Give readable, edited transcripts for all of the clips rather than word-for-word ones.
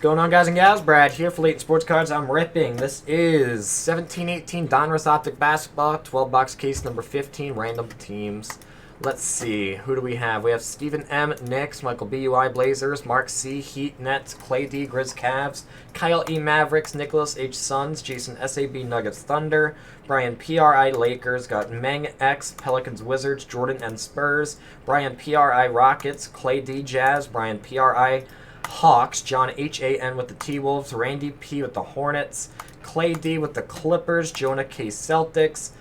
going on, guys and gals? Brad here for Layton Sports Cards. I'm ripping. This is 17-18 Donruss Optic Basketball, 12-box case number 15, random teams. Let's see. Who do we have? We have Stephen M. Knicks, Michael B. UI Blazers, Mark C. Heat Nets, Clay D. Grizz Cavs, Kyle E. Mavericks, Nicholas H. Suns, Jason S.A.B. Nuggets Thunder, Brian P.R.I. Lakers, got Meng X, Pelicans Wizards, Jordan N. Spurs, Brian P.R.I. Rockets, Clay D. Jazz, Brian P.R.I. Hawks, John H.A.N. with the T-Wolves, Randy P. with the Hornets, Clay D. with the Clippers, Jonah K. Celtics,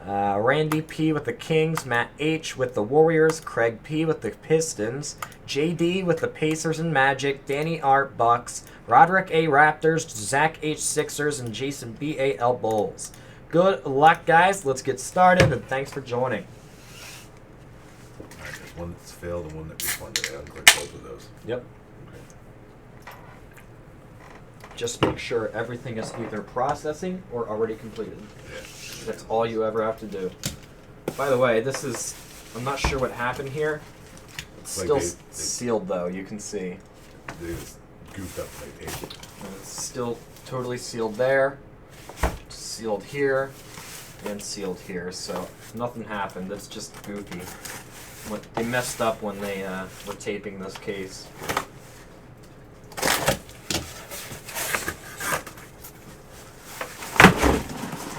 Randy P. with the Kings, Matt H. with the Warriors, Craig P. with the Pistons, JD with the Pacers and Magic, Danny R. Bucks, Roderick A. Raptors, Zach H. Sixers, and Jason B.A.L. Bulls. Good luck, guys. Let's get started, and thanks for joining. Alright, there's one that's failed and one that refunded. I unclicked both of those. Yep. Okay. Just make sure everything is either processing or already completed. Yeah. That's all you ever have to do. By the way, this is, I'm not sure what happened here. It's Like still they sealed though, you can see. They just goofed up my page. And it's still totally sealed there, sealed here, and sealed here. So nothing happened, it's just goofy. They messed up when they were taping this case.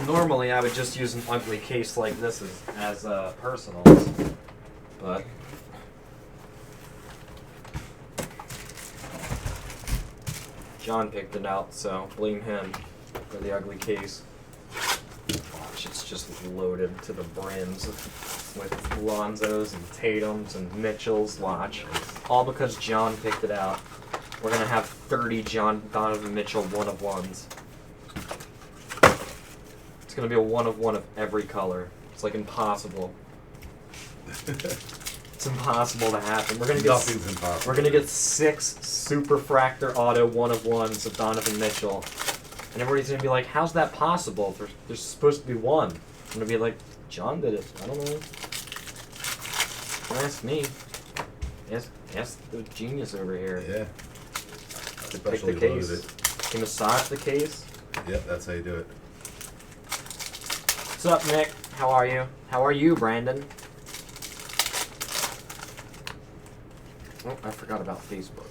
Normally, I would just use an ugly case like this as personals, but John picked it out, so blame him for the ugly case. Watch, it's just loaded to the brims with Lonzos and Tatums and Mitchells. Watch, all because John picked it out. We're gonna have 30 Donovan Mitchell one-of-ones. It's gonna be a one-of-one of every color. It's like impossible. It's impossible to happen. Nothing's impossible. We're gonna get 6 Superfractor Auto one-of-ones of Donovan Mitchell, and everybody's gonna be like, "How's that possible? There's supposed to be one." I'm gonna be like, "John did it. I don't know. Don't ask me. Ask the genius over here." Yeah. To pick the case. Can massage the case. Yep, that's how you do it. What's up, Nick? How are you? How are you, Brandon? Oh, I forgot about Facebook.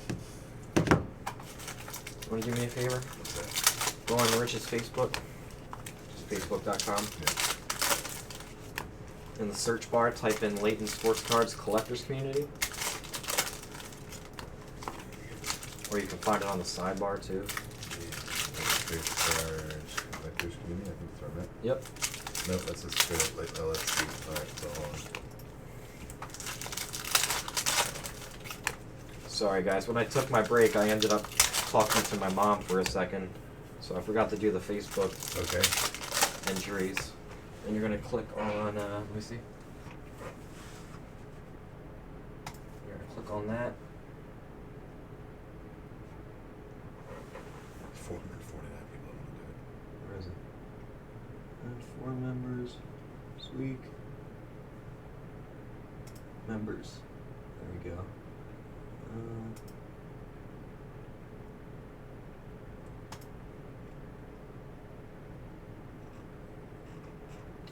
Want to do me a favor? What's that? Go on to Rich's Facebook. Just facebook.com. Yeah. In the search bar, type in LaytonSportsCards Collectors Community. Or you can find it on the sidebar, too. Collectors Community, I think that's right. Yep. Nope, that's just straight up like LSC. Alright, so hold on. Sorry, guys. When I took my break, I ended up talking to my mom for a second. So I forgot to do the Facebook Okay. entries. And you're going to click on, let me see. You're going to click on that. 449 people want to do it. Where is it? 4 members. Sweet. Members. There we go.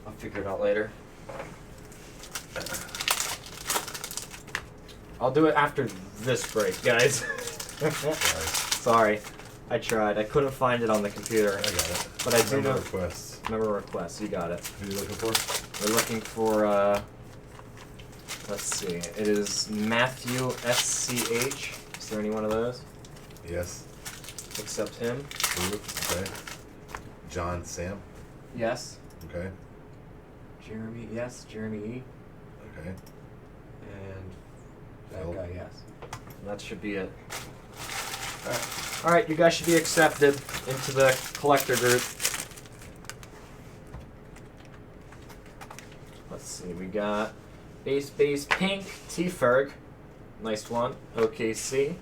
I'll figure it out later. I'll do it after this break, guys. Sorry. I tried. I couldn't find it on the computer. I got it. But I do know. Requests. Member requests. You got it. Who are you looking for? We're looking for, let's see. It is Matthew SCH. Is there any one of those? Yes. Except him. Okay. John Sam. Yes. Okay. Jeremy. Yes. Jeremy E. Okay. And that Phil. guy. Yes. And that should be it. All right. You guys should be accepted into the collector group. Let's see. We got base pink T-Ferg. Nice one. OKC.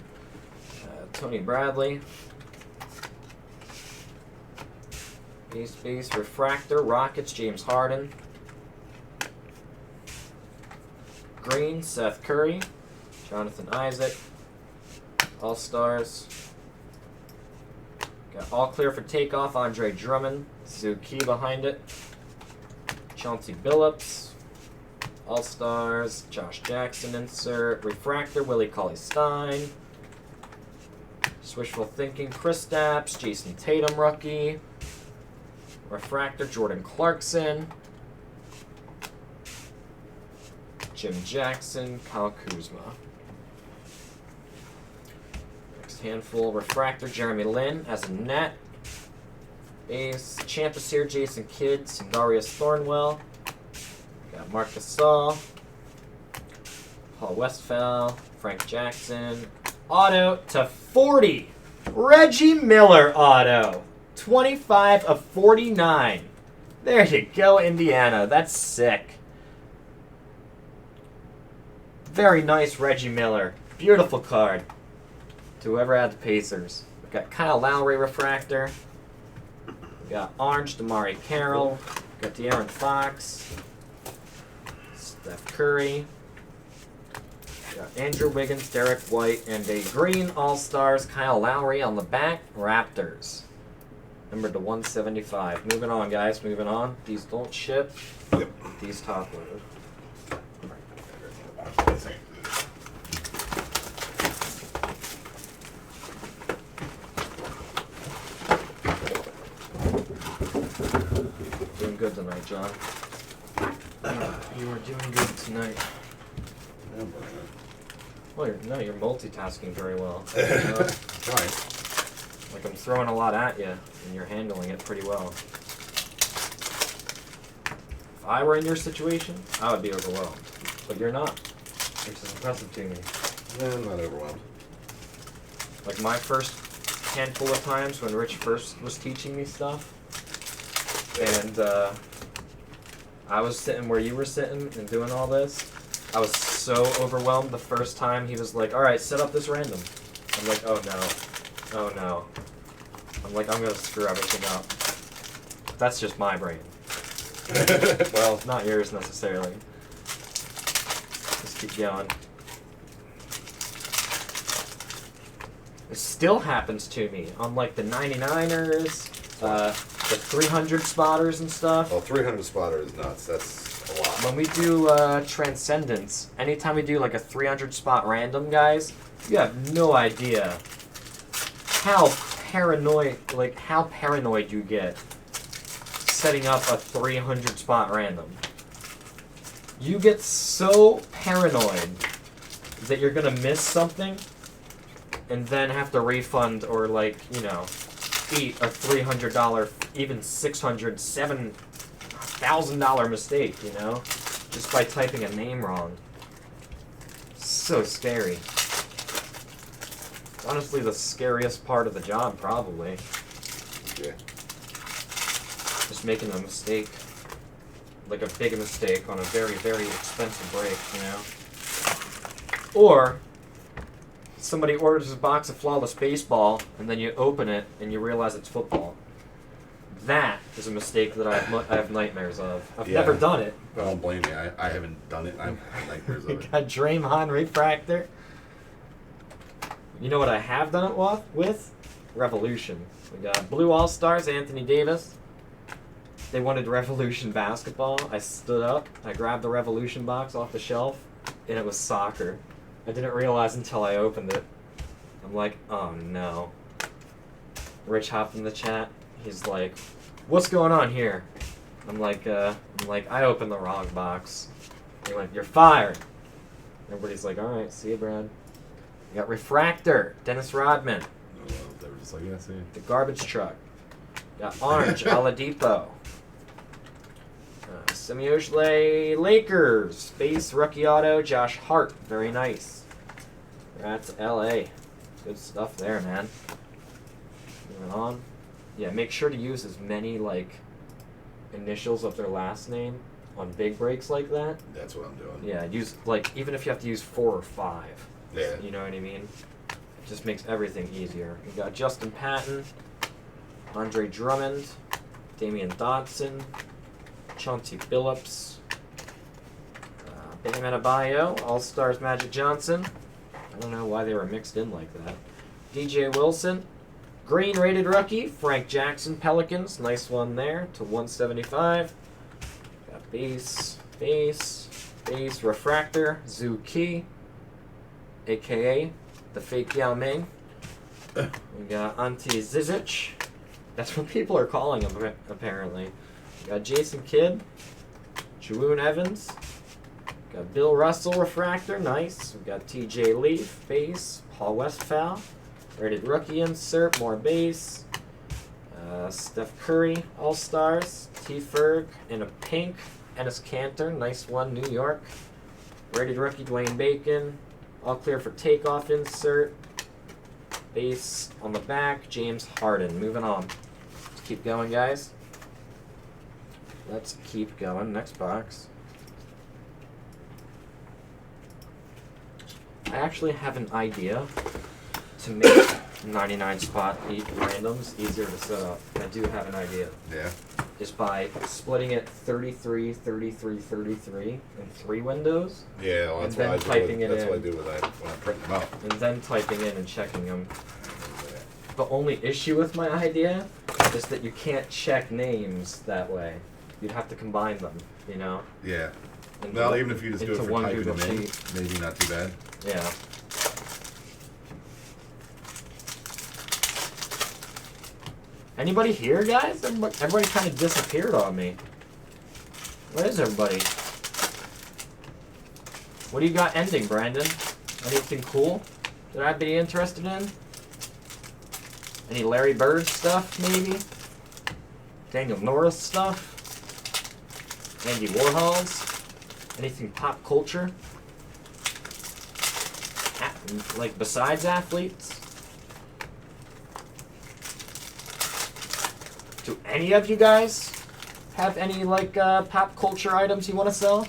Tony Bradley. Base refractor Rockets James Harden. Green Seth Curry. Jonathan Isaac. All-Stars. Got all clear for takeoff. Andre Drummond. Zuki behind it. Chauncey Billups. All-Stars. Josh Jackson insert. Refractor. Willie Cauley-Stein. Wishful Thinking. Kristaps. Jason Tatum rookie. Refractor. Jordan Clarkson. Jim Jackson. Kyle Kuzma. Next handful. Refractor. Jeremy Lin as a net. Ace. Champus here. Jason Kidd. Darius Thornwell. Got Mark Gasol. Paul Westphal. Frank Jackson. Auto to 40. Reggie Miller auto. 25 of 49. There you go, Indiana. That's sick. Very nice, Reggie Miller. Beautiful card. To whoever had the Pacers. We've got Kyle Lowry refractor. We've got Orange, Damari Carroll. We've got De'Aaron Fox. Steph Curry. Got Andrew Wiggins, Derek White, and a green All-Stars Kyle Lowry on the back. Raptors. Numbered to 175. Moving on, guys. Moving on. These don't ship. Yep. These top load. Doing good tonight, John. You are doing good tonight. Well, you're multitasking very well. Right. Like I'm throwing a lot at you, and you're handling it pretty well. If I were in your situation, I would be overwhelmed. But you're not, which is impressive to me. Yeah, I'm not overwhelmed. Like my first handful of times when Rich first was teaching me stuff, and I was sitting where you were sitting and doing all this, I was so overwhelmed the first time he was like, all right, set up this random. I'm like, oh no. Oh no. I'm like, I'm going to screw everything up. That's just my brain. Well, not yours necessarily. Just keep going. It still happens to me on like the 99ers, the 300 spotters and stuff. Well, 300 spotter is nuts. That's a lot. When we do Transcendence, anytime we do like a 300 spot random, guys, you have no idea how paranoid you get setting up a 300 spot random. You get so paranoid that you're gonna miss something and then have to refund or like, you know, eat a $300, even $600, $7,000 mistake, you know, just by typing a name wrong. So scary. Honestly, the scariest part of the job, probably. Yeah. Just making a mistake. Like a big mistake on a very, very expensive break, you know? Or somebody orders a box of Flawless Baseball, and then you open it, and you realize it's football. That is a mistake that I have nightmares of. I've never done it. I don't blame you. I haven't done it. I've had nightmares of it. Got Draymond refractor. You know what I have done it with? Revolution. We got Blue All-Stars, Anthony Davis. They wanted Revolution basketball. I stood up, I grabbed the Revolution box off the shelf, and it was soccer. I didn't realize until I opened it. I'm like, oh no. Rich hopped in the chat. He's like, what's going on here? I'm like, I opened the wrong box. He went, you're fired. Everybody's like, all right, see you, Brad. We got Refractor, Dennis Rodman. Oh, well, they were just like, yeah, see. The Garbage Truck. Got Orange, Oladipo. Semiotle Lakers. Base rookie auto, Josh Hart. Very nice. That's LA. Good stuff there, man. Moving on. Yeah, make sure to use as many, like, initials of their last name on big breaks like that. That's what I'm doing. Yeah, use, like, even if you have to use 4 or 5. Yeah. You know what I mean? It just makes everything easier. We got Justin Patton, Andre Drummond, Damian Dotson, Chauncey Billups, Bam Adebayo, All-Stars Magic Johnson. I don't know why they were mixed in like that. DJ Wilson, Green rated rookie, Frank Jackson, Pelicans. Nice one there to 175. Got base, refractor, Zhu Qi, a.k.a. the fake Yao Ming. We got Ante Zizic. That's what people are calling him, apparently. We got Jason Kidd, Juwoon Evans. Got Bill Russell refractor, nice. We got TJ Leaf, base, Paul Westphal. Rated rookie insert, more base. Steph Curry, All-Stars. T. Ferg in a pink. Enes Kanter, nice one, New York. Rated rookie, Dwayne Bacon. All clear for takeoff insert. Base on the back, James Harden. Moving on. Let's keep going, guys. Let's keep going. Next box. I actually have an idea to make 99 spot randoms easier to set up. I do have an idea. Yeah. Just by splitting it 33, 33, 33 in 3 windows. Yeah, well, that's And what then I do. typing it That's in. what I do when I print them out. And then typing in and checking them. The only issue with my idea is that you can't check names that way. You'd have to combine them, you know? Yeah. into- Well, even if you just do it into for one typing Google them in, sheet. maybe not too bad. Yeah. Anybody here, guys? Everybody kind of disappeared on me. Where is everybody? What do you got ending, Brandon? Anything cool that I'd be interested in? Any Larry Bird stuff, maybe? Daniel Norris stuff? Andy Warhol's? Anything pop culture? Like besides athletes? Do any of you guys have any like pop culture items you want to sell?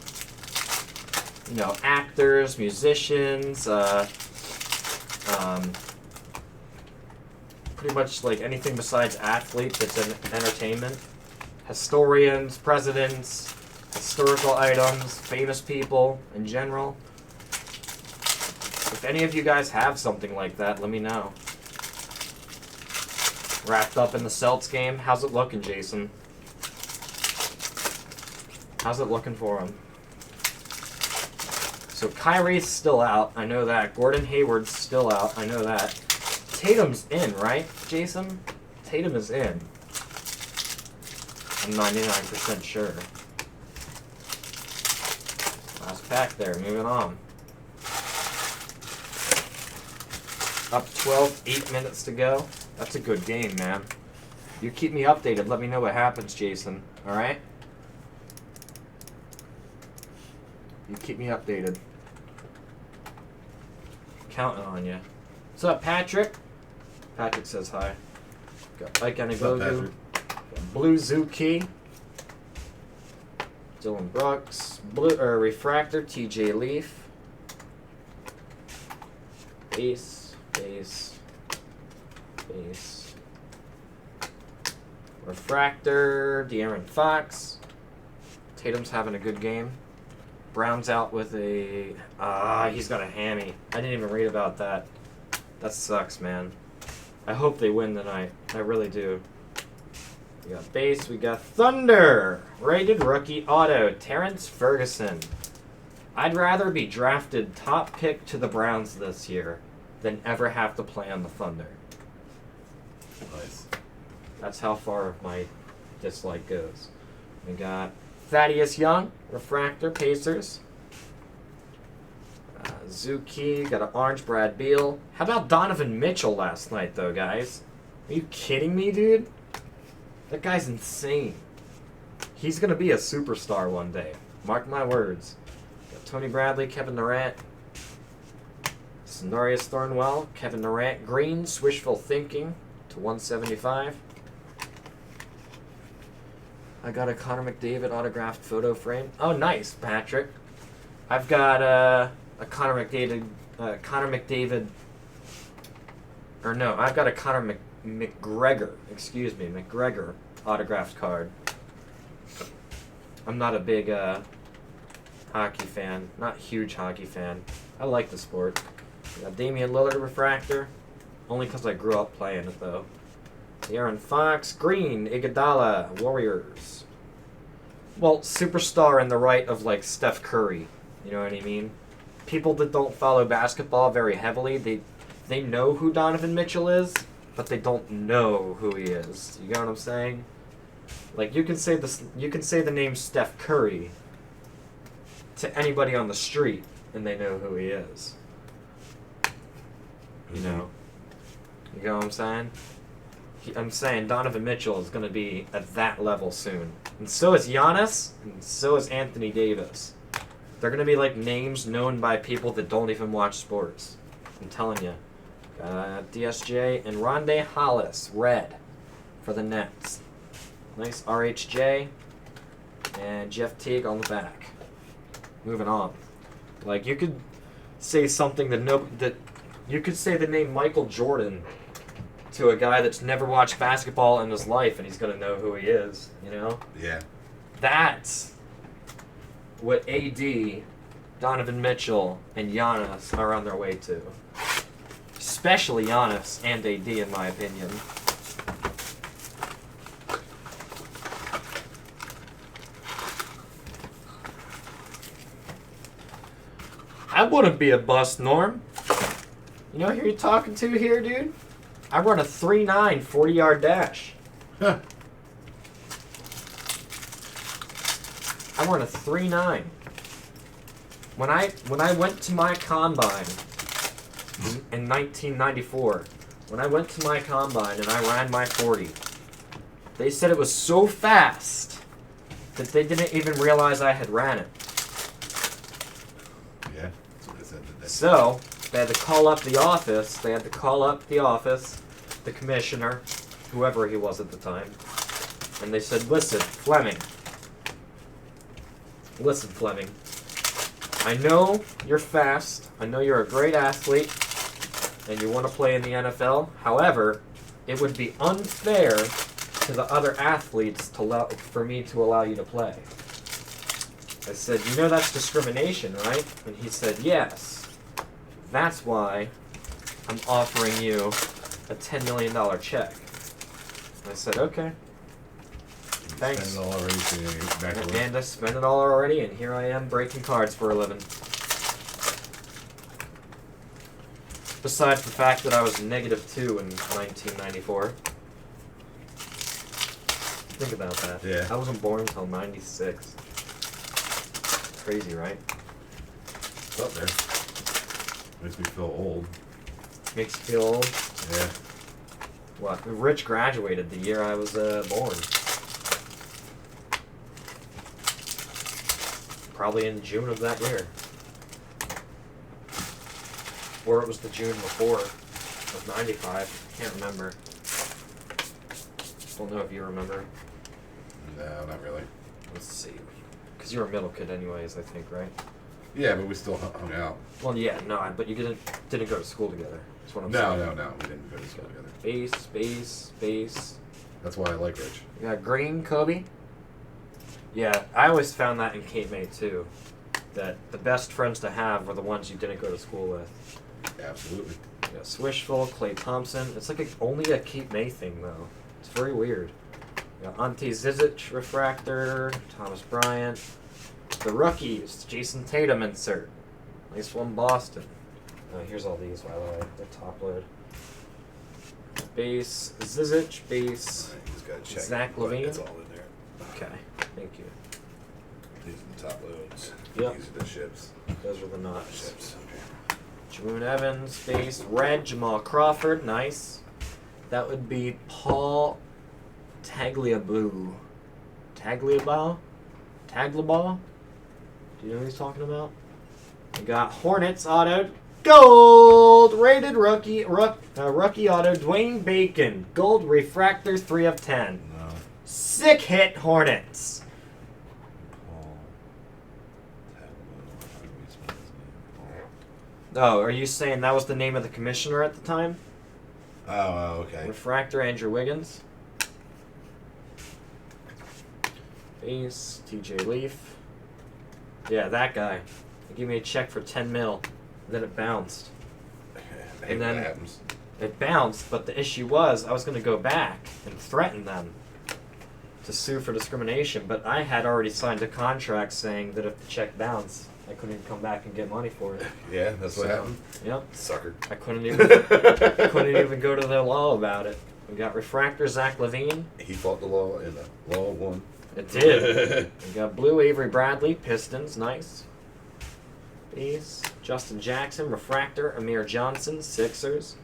You know, actors, musicians, pretty much like anything besides athletes that's in entertainment. Historians, presidents, historical items, famous people in general. If any of you guys have something like that, let me know. Wrapped up in the Celts game. How's it looking, Jason? How's it looking for him? So Kyrie's still out. I know that. Gordon Hayward's still out. I know that. Tatum's in, right, Jason? Tatum is in. I'm 99% sure. Last pack there. Moving on. Up 12, 8 minutes to go. That's a good game, man. You keep me updated. Let me know what happens, Jason. Alright? You keep me updated. Counting on you. What's up, Patrick? Patrick says hi. Got Ike Anagogu. Blue Zuki. Dylan Brooks. Refractor, TJ Leaf. Base. Refractor, De'Aaron Fox. Tatum's having a good game. Brown's out with a... he's got a hammy. I didn't even read about that. That sucks, man. I hope they win tonight. I really do. We got base. We got Thunder. Rated rookie auto. Terrence Ferguson. I'd rather be drafted top pick to the Browns this year than ever have to play on the Thunder. Nice. That's how far my dislike goes. We got Thaddeus Young, Refractor, Pacers. Zuki, got an orange Brad Beal. How about Donovan Mitchell last night, though, guys? Are you kidding me, dude? That guy's insane. He's going to be a superstar one day. Mark my words. Got Tony Bradley, Kevin Durant. Scenarius Thornwell, Kevin Durant. Green, Swishful Thinking to 175. I got a Connor McDavid autographed photo frame. Oh, nice, Patrick. I've got a Connor McDavid. Or no, I've got a Connor McGregor. Excuse me, McGregor autographed card. I'm not a big hockey fan. Not huge hockey fan. I like the sport. We got Damian Lillard refractor. Only because I grew up playing it, though. Aaron Fox. Green, Iguodala, Warriors. Well, superstar in the right of, like, Steph Curry. You know what I mean? People that don't follow basketball very heavily, they know who Donovan Mitchell is, but they don't know who he is. You get what I'm saying? Like, you can say the name Steph Curry to anybody on the street, and they know who he is. You know? You get what I'm saying? I'm saying Donovan Mitchell is going to be at that level soon. And so is Giannis, and so is Anthony Davis. They're going to be like names known by people that don't even watch sports. I'm telling you. DSJ and Rondae Hollis, red, for the Nets. Nice RHJ. And Jeff Teague on the back. Moving on. Like, you could say something that you could say the name Michael Jordan to a guy that's never watched basketball in his life, and he's going to know who he is, you know? Yeah. That's what AD, Donovan Mitchell, and Giannis are on their way to. Especially Giannis and AD, in my opinion. I wouldn't be a bust, Norm. You know who you're talking to here, dude? I run a 3.9 40-yard dash. Huh. I run a 3.9. When I went to my combine in 1994, when I went to my combine and I ran my 40, they said it was so fast that they didn't even realize I had ran it. Yeah, that's what I said today. So they had to call up the office. The commissioner, whoever he was at the time, and they said, Listen, Fleming, I know you're fast. I know you're a great athlete, and you want to play in the NFL. However, it would be unfair to the other athletes for me to allow you to play. I said, you know that's discrimination, right? And he said, yes. That's why I'm offering you a $10 million check. And I said, okay. Thanks. Spend it all already, so you get back to work. And I spent it all already, and here I am breaking cards for a living. Besides the fact that I was -2 in 1994. Think about that. Yeah. I wasn't born until 96. Crazy, right? It's up there. Makes me feel old. Makes you feel old? Yeah. What? Rich graduated the year I was born. Probably in June of that year. Or it was the June before of 95. Can't remember. Don't know if you remember. No, not really. Let's see. Because you were a middle kid anyways, I think, right? Yeah, but we still hung out. Well, yeah, no, but you didn't go to school together. That's what I'm saying. No. We didn't go to school together. Base. That's why I like Rich. You got Green, Kobe? Yeah, I always found that in Cape May, too. That the best friends to have were the ones you didn't go to school with. Absolutely. You got Swishville, Clay Thompson. It's like only a Cape May thing, though. It's very weird. You got Ante Zizic, Refractor, Thomas Bryant. The rookies, Jason Tatum insert. Nice one, Boston. Here's all these, by the way. They're top load. Base, Zizic, base. Right, just gotta check. Zach but LaVine? It's all in there. Okay, thank you. These are the top loads. Yep. These are the ships. Those are the knots. Ships. Okay. Jamoon Evans, base, red, Jamal Crawford, nice. That would be Paul Tagliabue. Tagliabue? Do you know who he's talking about? We got Hornets autoed. Gold! Rated rookie auto, Dwayne Bacon. Gold refractor, 3 of 10. No. Sick hit, Hornets. Paul. Oh, are you saying that was the name of the commissioner at the time? Oh, okay. Refractor, Andrew Wiggins. Base, TJ Leaf. Yeah, that guy. He gave me a check for $10 mil. Then it bounced. Hey, And then- what happens? It bounced, but the issue was I was going to go back and threaten them to sue for discrimination, but I had already signed a contract saying that if the check bounced, I couldn't even come back and get money for it. Yeah, that's what happened. Yep. Sucker. I couldn't even go to the law about it. We got Refractor, Zach Levine. He fought the law, and the law won. It did. We got Blue, Avery Bradley, Pistons, nice. Base, Justin Jackson, Refractor, Amir Johnson, Sixers.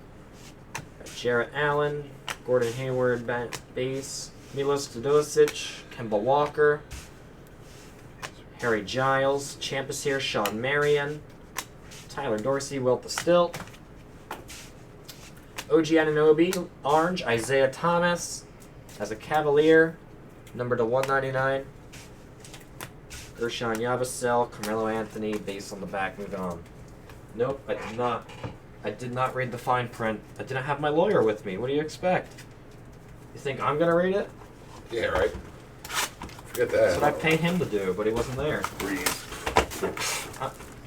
Got Jarrett Allen, Gordon Hayward, base. Milos Teodosic, Kemba Walker, Harry Giles, Champus here, Sean Marion, Tyler Dorsey, Wilt the Stilt, OG Anunoby, orange, Isaiah Thomas, as a Cavalier, number to 199, Gershon Yabusel, Carmelo Anthony, base on the back, move on. Nope, I did not. I did not read the fine print. I didn't have my lawyer with me. What do you expect? You think I'm gonna read it? Yeah, right. Forget that. That's what I paid him to do, but he wasn't there. Breathe.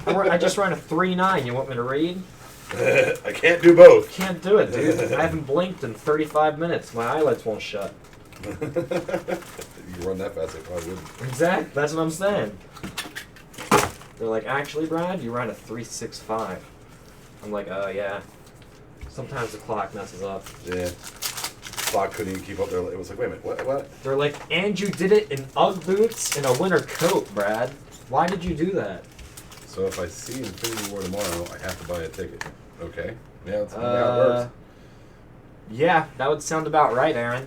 I just ran a 3.9. You want me to read? I can't do both. Can't do it, dude. I haven't blinked in 35 minutes. My eyelids won't shut. You run that fast, I probably wouldn't. Exactly. That's what I'm saying. They're like, actually, Brad, you ran a 3.65. I'm like, oh, yeah. Sometimes the clock messes up. Yeah. Clock couldn't even keep up there. It was like, wait a minute, what? They're like, and you did it in UGG boots and a winter coat, Brad. Why did you do that? So if I see Infinity War tomorrow, I have to buy a ticket. Okay. Yeah, that's how it works. Yeah, that would sound about right, Aaron.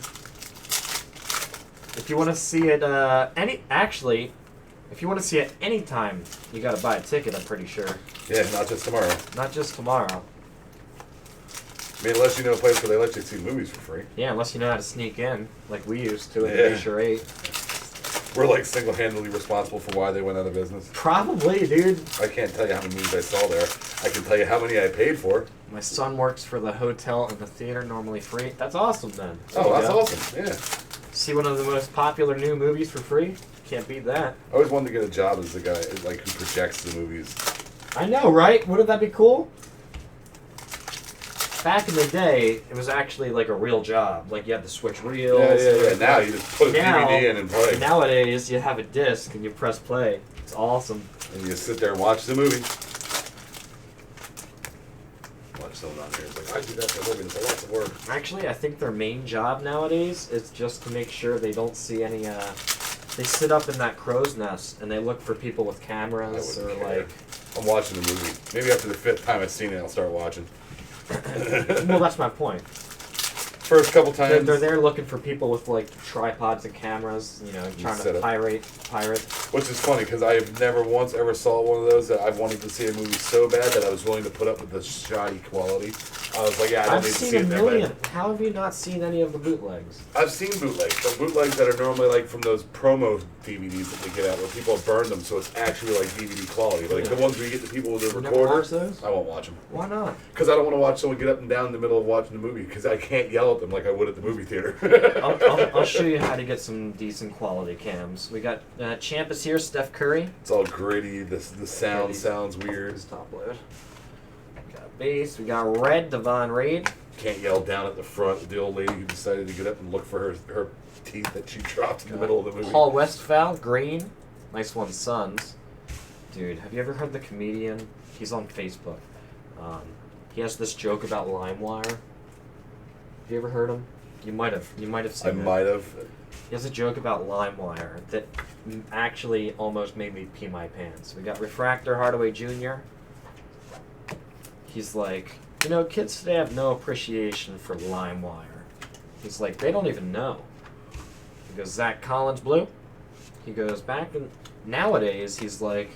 If you want to see it, if you want to see it anytime, you got to buy a ticket, I'm pretty sure. Yeah, not just tomorrow. Not just tomorrow. I mean, unless you know a place where they let you see movies for free. Yeah, unless you know how to sneak in, like we used to in Yeah. Glacier 8. We're like single-handedly responsible for why they went out of business. Probably, dude. I can't tell you how many movies I saw there. I can tell you how many I paid for. My son works for the hotel and the theater, normally free. That's awesome, then. Oh, that's awesome. Yeah. See one of the most popular new movies for free? Can't beat that. I always wanted to get a job as the guy like who projects the movies. I know, right? Wouldn't that be cool? Back in the day, it was actually like a real job. Like you had to switch reels. Yeah. Now you just put a DVD in and play. Nowadays, you have a disc and you press play. It's awesome. And you sit there and watch the movie. Watch someone on here. It's like, I do that for a living. It's a lot of work. Actually, I think their main job nowadays is just to make sure they don't see any. They sit up in that crow's nest and they look for people with cameras or care. like. I'm watching the movie. Maybe after the 5th time I've seen it, I'll start watching. Well, that's my point. First couple times. They're there looking for people with like tripods and cameras, you know, trying to pirate. Which is funny because I have never once ever saw one of those that I wanted to see a movie so bad that I was willing to put up with the shoddy quality. I was like, yeah, I don't I've need to seen see a it million. How have you not seen any of the bootlegs? I've seen bootlegs, but bootlegs that are normally like from those promo DVDs that they get out where people burn them so it's actually like DVD quality. Like the ones where you get the people with the You never recorder. watch those? I won't watch them. Why not? Because I don't want to watch someone get up and down in the middle of watching the movie because I can't yell at them like I would at the movie theater. I'll show you how to get some decent quality cams. We got Champus here, Steph Curry. It's all gritty. The sound sounds weird. It's top load. We got base. We got red, Devon Reed. Can't yell down at the front. The old lady who decided to get up and look for her teeth that she dropped in the middle of the movie. Paul Westphal, green. Nice one, Suns. Dude, have you ever heard the comedian? He's on Facebook. He has this joke about LimeWire. Have you ever heard him? You might have seen it. I might have. He has a joke about LimeWire that actually almost made me pee my pants. We got Refractor Hardaway Jr. He's like, you know, kids today have no appreciation for LimeWire. He's like, they don't even know. He goes, Zach Collins Blue. He goes back and nowadays he's like,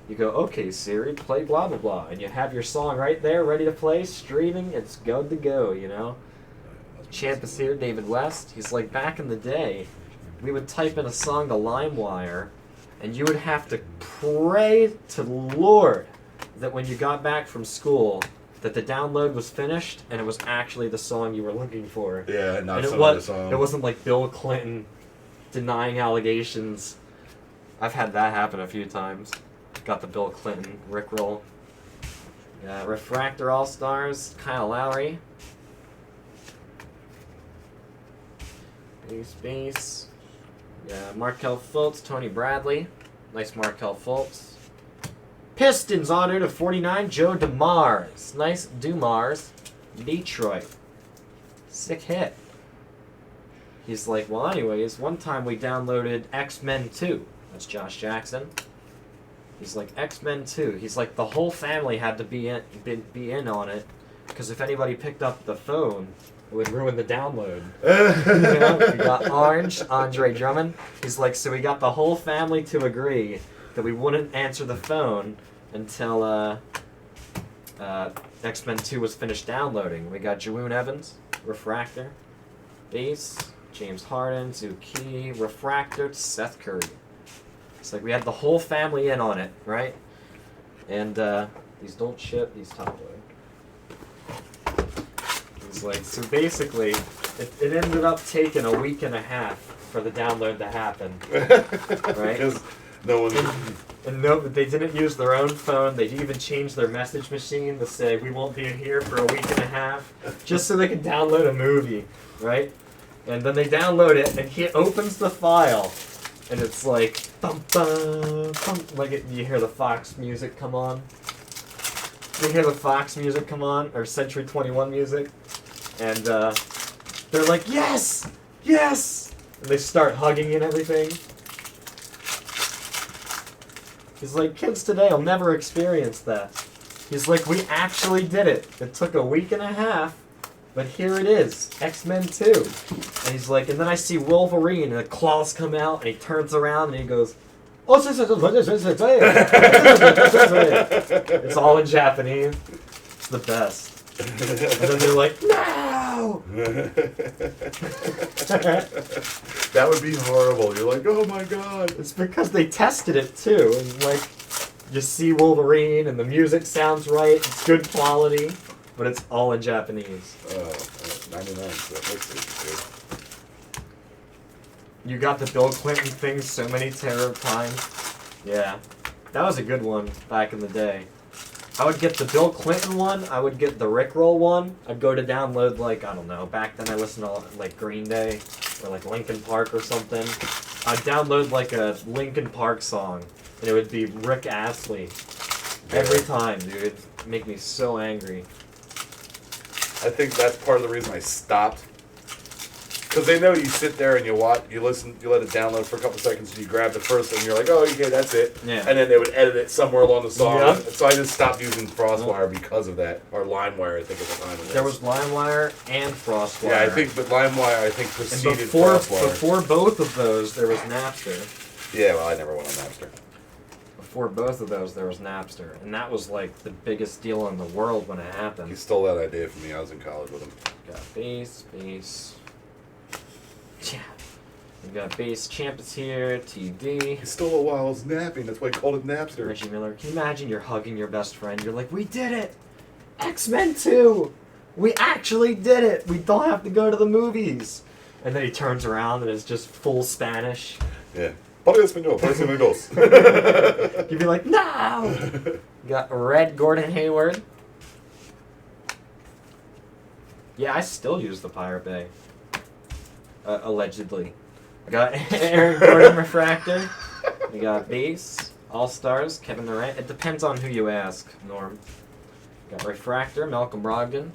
you go, okay Siri, play blah blah blah, and you have your song right there, ready to play, streaming. It's good to go, you know. Champ is here, David West. He's like, back in the day, we would type in a song to LimeWire, and you would have to pray to the Lord that when you got back from school, that the download was finished and it was actually the song you were looking for. Yeah, not and some other song. It wasn't like Bill Clinton denying allegations. I've had that happen a few times. Got the Bill Clinton Rickroll. Refractor All-Stars, Kyle Lowry. Base. Markelle Fultz, Tony Bradley. Nice Markelle Fultz. Pistons auto to 49, Joe DeMars. Nice DeMars. Detroit. Sick hit. He's like, well, anyways, one time we downloaded X-Men 2. That's Josh Jackson. He's like, X-Men 2. He's like, the whole family had to be in on it, because if anybody picked up the phone, it would ruin the download. We got Orange, Andre Drummond. He's like, so we got the whole family to agree that we wouldn't answer the phone until X-Men 2 was finished downloading. We got Jawoon Evans, Refractor, Base, James Harden, Zuki, Refractor, Seth Curry. It's like we had the whole family in on it, right? And these don't ship, these top load. It's like, so basically, it ended up taking a week and a half for the download to happen, right? Because no one. And no, they didn't use their own phone. They even changed their message machine to say, we won't be here for a week and a half, just so they can download a movie, right? And then they download it, and he opens the file, and it's like, bum, bum, bum, like you hear the Fox music come on. You hear the Fox music come on, or Century 21 music, and they're like, yes! Yes! And they start hugging and everything. He's like, kids today will never experience that. He's like, we actually did it. It took a week and a half, but here it is, X-Men 2. And he's like, and then I see Wolverine, and the claws come out, and he turns around, and he goes, oh, it's all in Japanese. It's the best. And then they're like, no! That would be horrible. You're like, oh my god. It's because they tested it too, and like, you see Wolverine, and the music sounds right, it's good quality, but it's all in Japanese. 99, so that makes it good. You got the Bill Clinton thing so many times. Yeah, that was a good one back in the day. I would get the Bill Clinton one, I would get the Rickroll one. I'd go to download, like, I don't know, back then I listened to, like, Green Day, or, like, Linkin Park or something. I'd download, like, a Linkin Park song, and it would be Rick Astley. Every time, dude. It'd make me so angry. I think that's part of the reason I stopped. Because they know you sit there and you watch, you listen, you let it download for a couple seconds, and you grab the first one, and you're like, oh, okay, that's it. Yeah. And then they would edit it somewhere along the song. Yeah. So I just stopped using Frostwire because of that, or LimeWire, I think at the time. There was LimeWire and Frostwire. Yeah, I think, but LimeWire, I think, preceded and Frostwire. Before both of those, there was Napster. Yeah, well, I never went on Napster. Before both of those, there was Napster. And that was, like, the biggest deal in the world when it happened. He stole that idea from me. I was in college with him. Got base. Yeah. We got base champions here, TD. He stole it while I was napping. That's why he called it Napster. Reggie Miller. Can you imagine you're hugging your best friend? You're like, we did it! X-Men 2! We actually did it! We don't have to go to the movies! And then he turns around and it's just full Spanish. Yeah. Para español, para españolos. You'd be like, no! You got red Gordon Hayward. Yeah, I still use the Pirate Bay. Allegedly. We got Aaron Gordon Refractor. We got base, All-Stars, Kevin Durant. It depends on who you ask, Norm. We got Refractor, Malcolm Brogdon.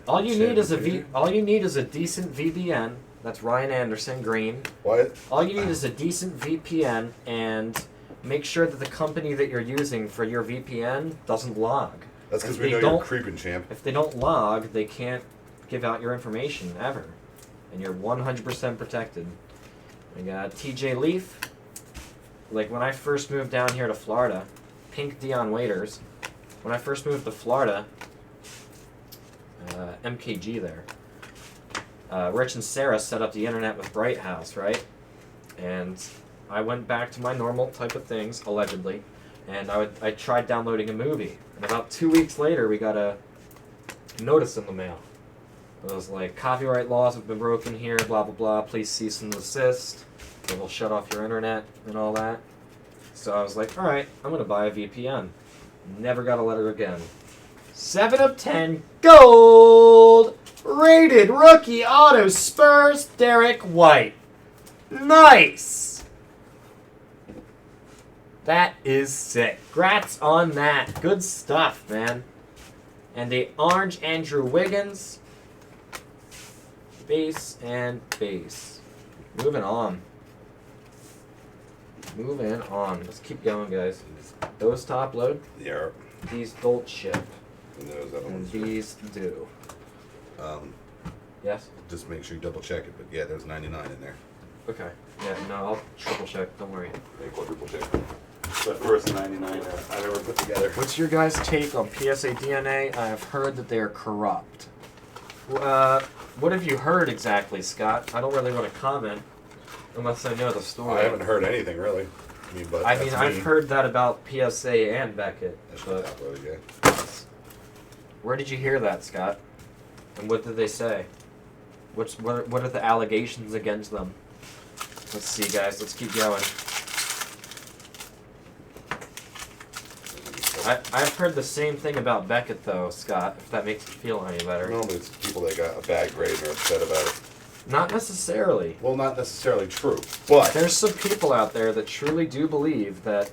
All you need is a decent VPN. That's Ryan Anderson, green. What? All you need is a decent VPN, and make sure that the company that you're using for your VPN doesn't log. That's because we know you're creeping, champ. If they don't log, they can't give out your information ever, and you're 100% protected. We got TJ Leaf. Like when I first moved down here to Florida, pink Dion Waiters. When I first moved to Florida, MKG there. Rich and Sarah set up the internet with Bright House, right? And I went back to my normal type of things, allegedly, and I tried downloading a movie. And about 2 weeks later, we got a notice in the mail. It was like, copyright laws have been broken here, blah, blah, blah, please cease and desist. It will shut off your internet and all that. So I was like, alright, I'm going to buy a VPN. Never got a letter again. 7 of 10. Gold! Rated rookie auto Spurs, Derek White. Nice! That is sick. Grats on that. Good stuff, man. And the orange Andrew Wiggins. Base and base. Moving on. Moving on. Let's keep going, guys. Those top load. Yeah. These don't ship. And these do. Yes? Just make sure you double check it, but yeah, there's 99 in there. Okay. Yeah, no, I'll triple check. Don't worry. Yeah, quadruple check. The first 99 I've ever put together. What's your guys' take on PSA DNA? I've heard that they are corrupt. What have you heard exactly, Scott? I don't really want to comment unless I know the story. I haven't heard anything really. I've heard that about PSA and Beckett. That's yeah. Where did you hear that, Scott? And what did they say? What are the allegations against them? Let's see, guys. Let's keep going. I've heard the same thing about Beckett, though, Scott, if that makes you feel any better. No, but it's people that got a bad grade and are upset about it. Not necessarily. Well, not necessarily true, but... There's some people out there that truly do believe that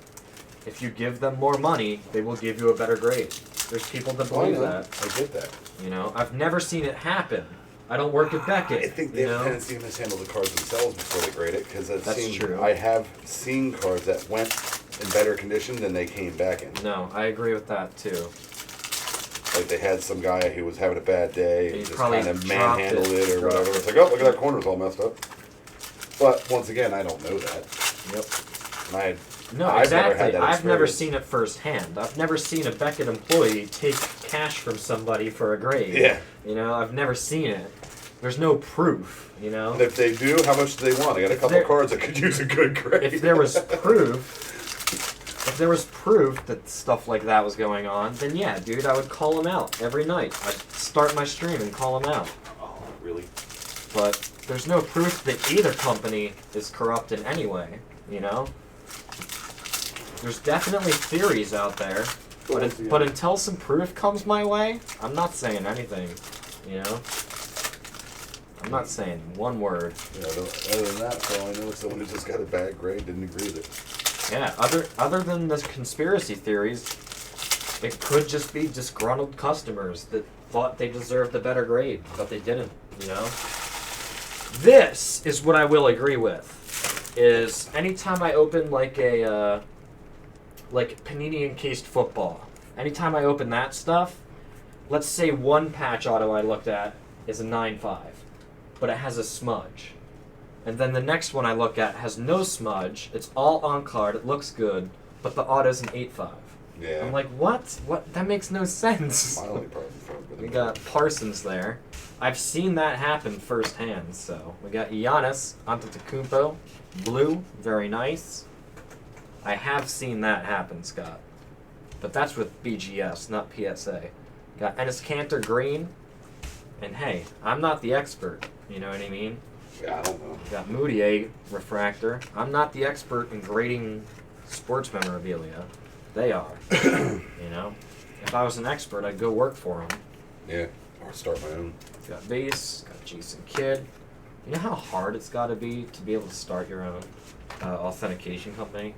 if you give them more money, they will give you a better grade. There's people that believe that. I get that. You know, I've never seen it happen. I don't work at Beckett. I think they have a tendency to mishandle the cards themselves before they grade it, because true. I have seen cards that went in better condition than they came back in. No, I agree with that, too. Like they had some guy who was having a bad day and just kind of manhandled it or whatever. It's like, oh, look at that corner's all messed up. But once again, I don't know that. Yep. And exactly. I've never seen it firsthand. I've never seen a Beckett employee take cash from somebody for a grade. Yeah. You know, I've never seen it. There's no proof, you know? And if they do, how much do they want? I got a couple cards that could use a good grade. If there was proof... If there was proof that stuff like that was going on, then yeah, dude, I would call him out every night. I'd start my stream and call him out. Oh, really? But there's no proof that either company is corrupt in any way, you know? There's definitely theories out there, but until some proof comes my way, I'm not saying anything, you know? I'm not saying one word. Yeah, other than that, so I know someone who just got a bad grade didn't agree with it. Yeah, other than the conspiracy theories, it could just be disgruntled customers that thought they deserved a better grade, but they didn't, you know? This is what I will agree with, is anytime I open like a, like Panini encased football, anytime I open that stuff, let's say one patch auto I looked at is a 9.5, but it has a smudge. And then the next one I look at has no smudge. It's all on card. It looks good, but the auto's an 8.5. Yeah. I'm like, what? What? That makes no sense. My only problem We got Parsons there. I've seen that happen firsthand. So we got Giannis Antetokounmpo, blue, very nice. I have seen that happen, Scott, but that's with BGS, not PSA. Got Enes Kanter, green, and hey, I'm not the expert. You know what I mean? Yeah, I don't know. Got Moutier, refractor. I'm not the expert in grading sports memorabilia. They are. You know? If I was an expert, I'd go work for them. Yeah, or start my own. Got base, got Jason Kidd. You know how hard it's got to be able to start your own authentication company?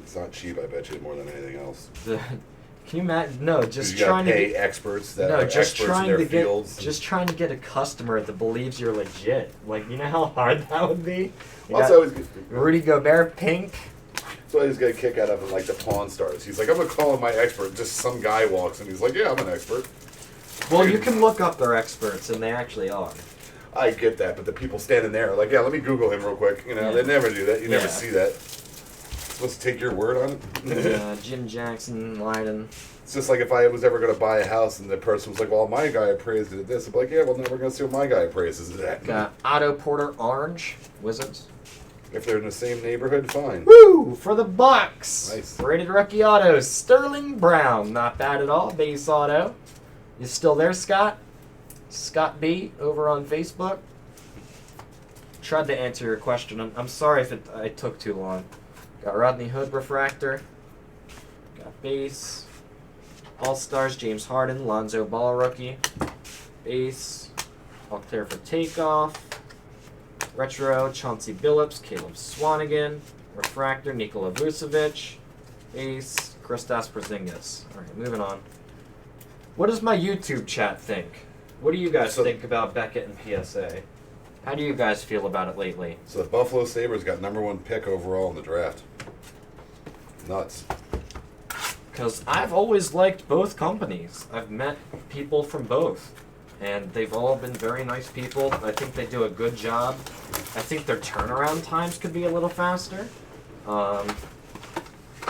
It's not cheap, I bet you, more than anything else. Can you imagine? No, just you trying to pay experts that are experts in their fields. Just trying to get a customer that believes you're legit. Like, you know how hard that would be? Rudy Gobert, pink. So I just got a kick out of him, like the Pawn Stars. He's like, I'm going to call him my expert. Just some guy walks in. He's like, yeah, I'm an expert. Well, you can look up their experts, and they actually are. I get that, but the people standing there are like, yeah, let me Google him real quick. You know, They never do that. You never see that. Let's take your word on it. Jim Jackson, Leiden. It's just like if I was ever going to buy a house and the person was like, well, my guy appraised it at this. I'm like, yeah, well, now we're going to see what my guy appraises it at. Got Otto Porter, orange, Wizards. If they're in the same neighborhood, fine. Woo! For the Bucks. Nice. Rated rookie autos, Sterling Brown. Not bad at all. Base auto. You still there, Scott? Scott B over on Facebook. Tried to answer your question. I'm sorry if I took too long. Got Rodney Hood refractor. Got base. All-Stars, James Harden, Lonzo Ball rookie. Base, all clear for takeoff. Retro, Chauncey Billups, Caleb Swanigan. Refractor, Nikola Vucevic. Base, Kristaps Porzingis. All right, moving on. What does my YouTube chat think? What do you guys think about Beckett and PSA? How do you guys feel about it lately? So the Buffalo Sabres got #1 pick overall in the draft. Nuts. Because I've always liked both companies. I've met people from both, and they've all been very nice people. I think they do a good job. I think their turnaround times could be a little faster.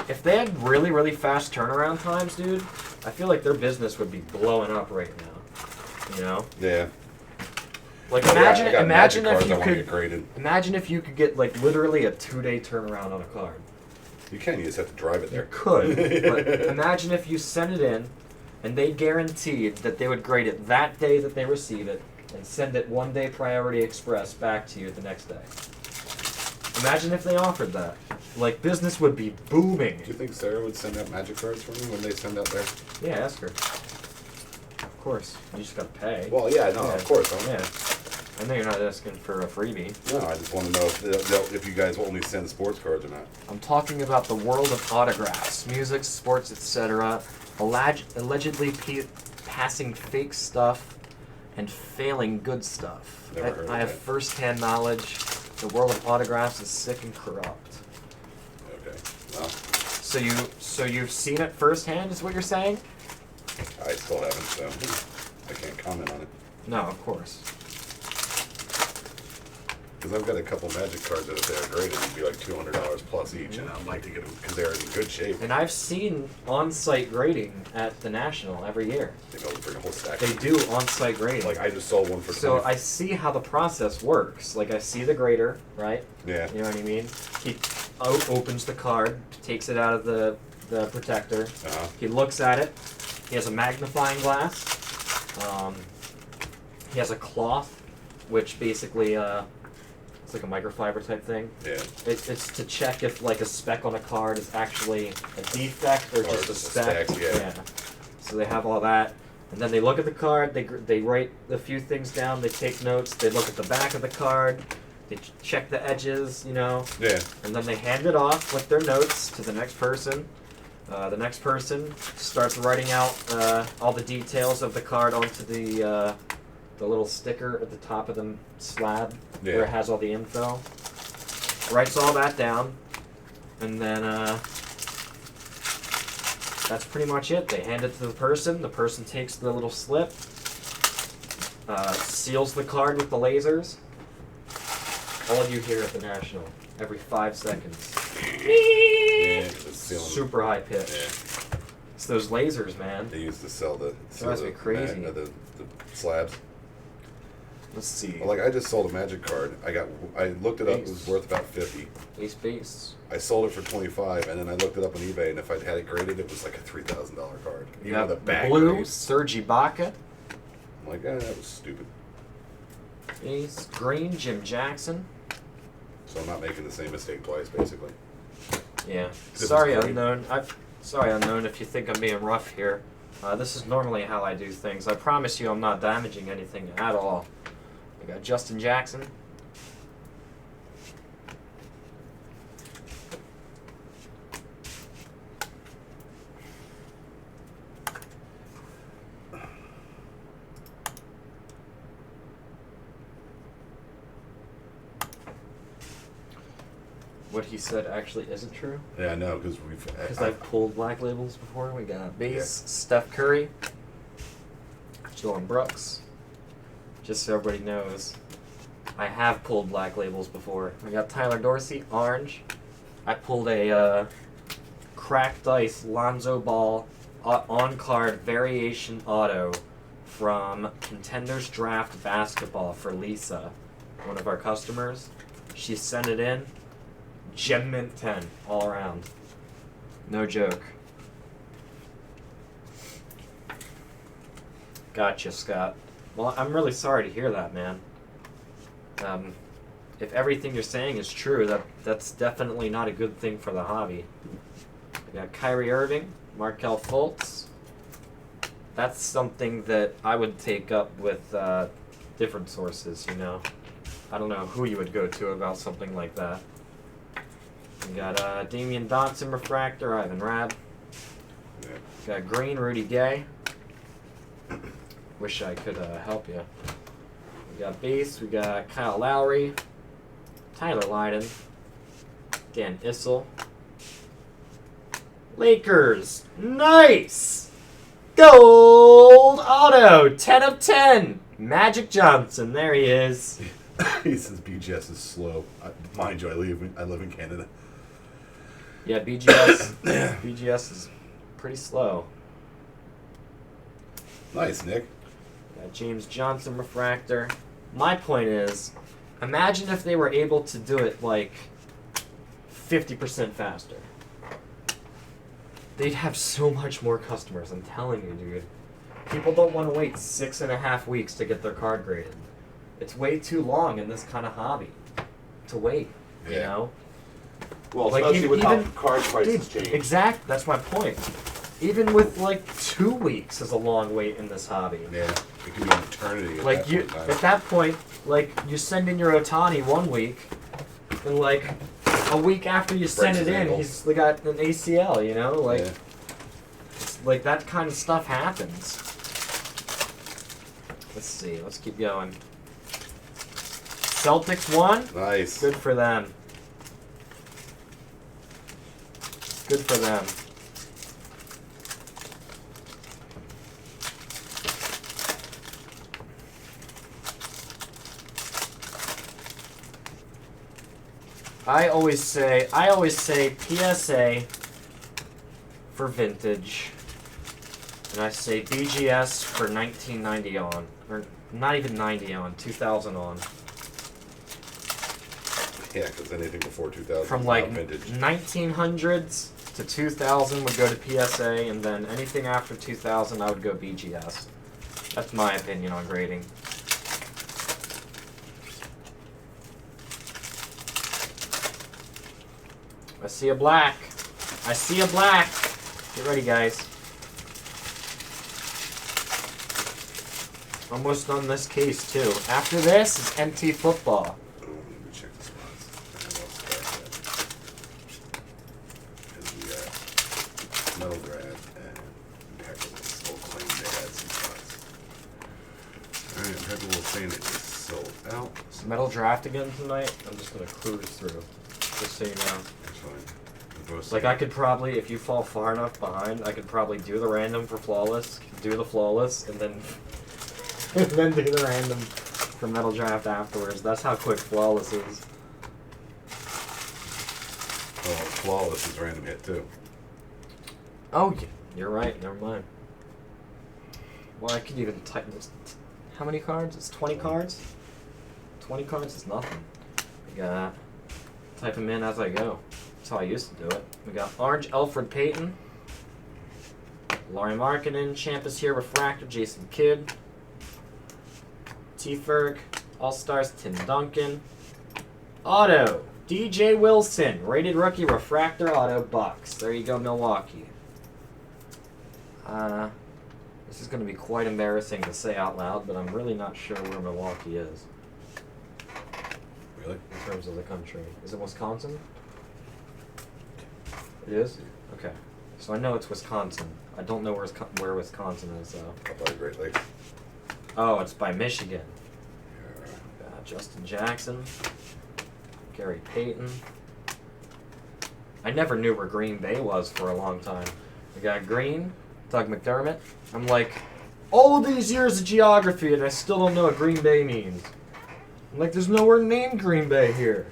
If they had really, really fast turnaround times, dude, I feel like their business would be blowing up right now. You know? Yeah. Like imagine if you could get like literally a 2-day turnaround on a card. You can. You just have to drive it there. You could, but imagine if you sent it in, and they guaranteed that they would grade it that day that they receive it, and send it 1-day priority express back to you the next day. Imagine if they offered that. Like, business would be booming. Do you think Sarah would send out magic cards for me when they send out their... Yeah, ask her. Of course. You just gotta pay. Well, yeah, no, yeah. Of course. Yeah. I know you're not asking for a freebie. No, I just want to know if you guys only send sports cards or not. I'm talking about the world of autographs, music, sports, etc. Allegedly passing fake stuff and failing good stuff. Never heard of I have that. first-hand knowledge. The world of autographs is sick and corrupt. Okay. Well, So you've seen it firsthand, is what you're saying? I still haven't, so I can't comment on it. No, of course. Because I've got a couple magic cards that if they are graded, it'd be like $200 plus each, and I'd like to get them because they're in good shape. And I've seen on-site grading at the National every year. They know bring a whole stack. They do on-site grading. Like I just sold one for. So 20. I see how the process works. Like I see the grader, right? Yeah. You know what I mean? He opens the card, takes it out of the protector. Uh-huh. He looks at it. He has a magnifying glass. He has a cloth, which basically it's like a microfiber type thing. Yeah. It's to check if like a speck on a card is actually a defect or just a speck. Yeah. So they have all that, and then they look at the card. They write a few things down. They take notes. They look at the back of the card. They check the edges, you know. Yeah. And then they hand it off with their notes to the next person. The next person starts writing out all the details of the card onto the little sticker at the top of the slab where it has all the info. Writes all that down, and then that's pretty much it. They hand it to the person. The person takes the little slip, seals the card with the lasers. All you hear at the National every 5 seconds. Yeah, Super high pitch. Yeah. It's those lasers, man. They used to sell the Drives me crazy. the slabs. Let's see. Well, like I just sold a magic card. I looked it up. It was worth about 50. Base. I sold it for 25, and then I looked it up on eBay, and if I'd had it graded, it was like a $3,000 card. You have the bag blue grade. Serge Ibaka. I'm like, that was stupid. Base green Jim Jackson. So I'm not making the same mistake twice, basically. Yeah. This Sorry, is great. unknown. Sorry, unknown. If you think I'm being rough here, this is normally how I do things. I promise you, I'm not damaging anything at all. We got Justin Jackson. What he said actually isn't true. Yeah, I know, because I've pulled black labels before. We got base, Steph Curry, Dylan Brooks. Just so everybody knows, I have pulled black labels before. We got Tyler Dorsey, orange. I pulled a cracked ice Lonzo Ball on-card variation auto from Contenders Draft Basketball for Lisa, one of our customers. She sent it in. Gem Mint 10 all around. No joke. Gotcha, Scott. Well, I'm really sorry to hear that, man. If everything you're saying is true, that's definitely not a good thing for the hobby. We got Kyrie Irving, Markelle Fultz, that's something that I would take up with different sources, you know. I don't know who you would go to about something like that. We got Damian Dotson refractor, Ivan Rabb. Yeah. Got green, Rudy Gay. Wish I could help you. We got base, we got Kyle Lowry, Tyler Lydon, Dan Issel. Lakers, nice! Gold auto, 10 of 10. Magic Johnson, there he is. He says BGS is slow. Mind you, I live in Canada. Yeah, BGS is pretty slow. Nice, Nick. Got James Johnson refractor. My point is, imagine if they were able to do it like 50% faster. They'd have so much more customers, I'm telling you, dude. People don't want to wait 6.5 weeks to get their card graded. It's way too long in this kind of hobby to wait, you know? Well, Like, especially with how even- card prices Dude, change. exact. That's my point. Even with like 2 weeks is a long wait in this hobby. Yeah, it can be an eternity. Like you, at that point, like you send in your Otani 1 week, and like a week after you send Breaks it his in, ankle. he's got an ACL. You know, like Yeah. like that kind of stuff happens. Let's see. Let's keep going. Celtics won. Nice. Good for them. Good for them. I always say PSA for vintage, and I say BGS for 1990 on, or not even 90 on, 2000 on. Yeah, because anything before 2000 From is like not vintage. 1900s to 2000 would go to PSA, and then anything after 2000 I would go BGS. That's my opinion on grading. I see a black. I see a black. Get ready, guys. Almost done this case, too. After this is MT football. Let me check the spots. And we got Metal Draft and Impeccable. We'll claim they had some spots. Alright, Impeccable saying it is sold out. Metal draft again tonight. I'm just gonna cruise through, just so you know. That's fine. We're both Like saying- I could probably, if you fall far enough behind, I could probably do the random for flawless, do the flawless, and then and then do the random for metal draft afterwards. That's how quick flawless is. Oh, Flawless is random hit too. Oh, yeah, you're right. Never mind. Well, I could even type this. How many cards? It's 20 cards. 20 cards is nothing. We got type them in as I go. That's how I used to do it. We got Orange Alfred Payton, Laurie Markkinen, Champus here, Refractor, Jason Kidd, T-Ferg, All-Stars, Tim Duncan, Auto, DJ Wilson, Rated Rookie, Refractor, Auto, Bucks. There you go, Milwaukee. This is going to be quite embarrassing to say out loud, but I'm really not sure where Milwaukee is Really? in terms of the country. Is it Wisconsin? It is? Okay. So I know it's Wisconsin. I don't know where Wisconsin is, though. Up by the Great Lakes. Oh, it's by Michigan. Yeah. Justin Jackson. Gary Payton. I never knew where Green Bay was for a long time. We got Green, Doug McDermott. I'm like, all of these years of geography and I still don't know what Green Bay means. I'm like, there's nowhere named Green Bay here.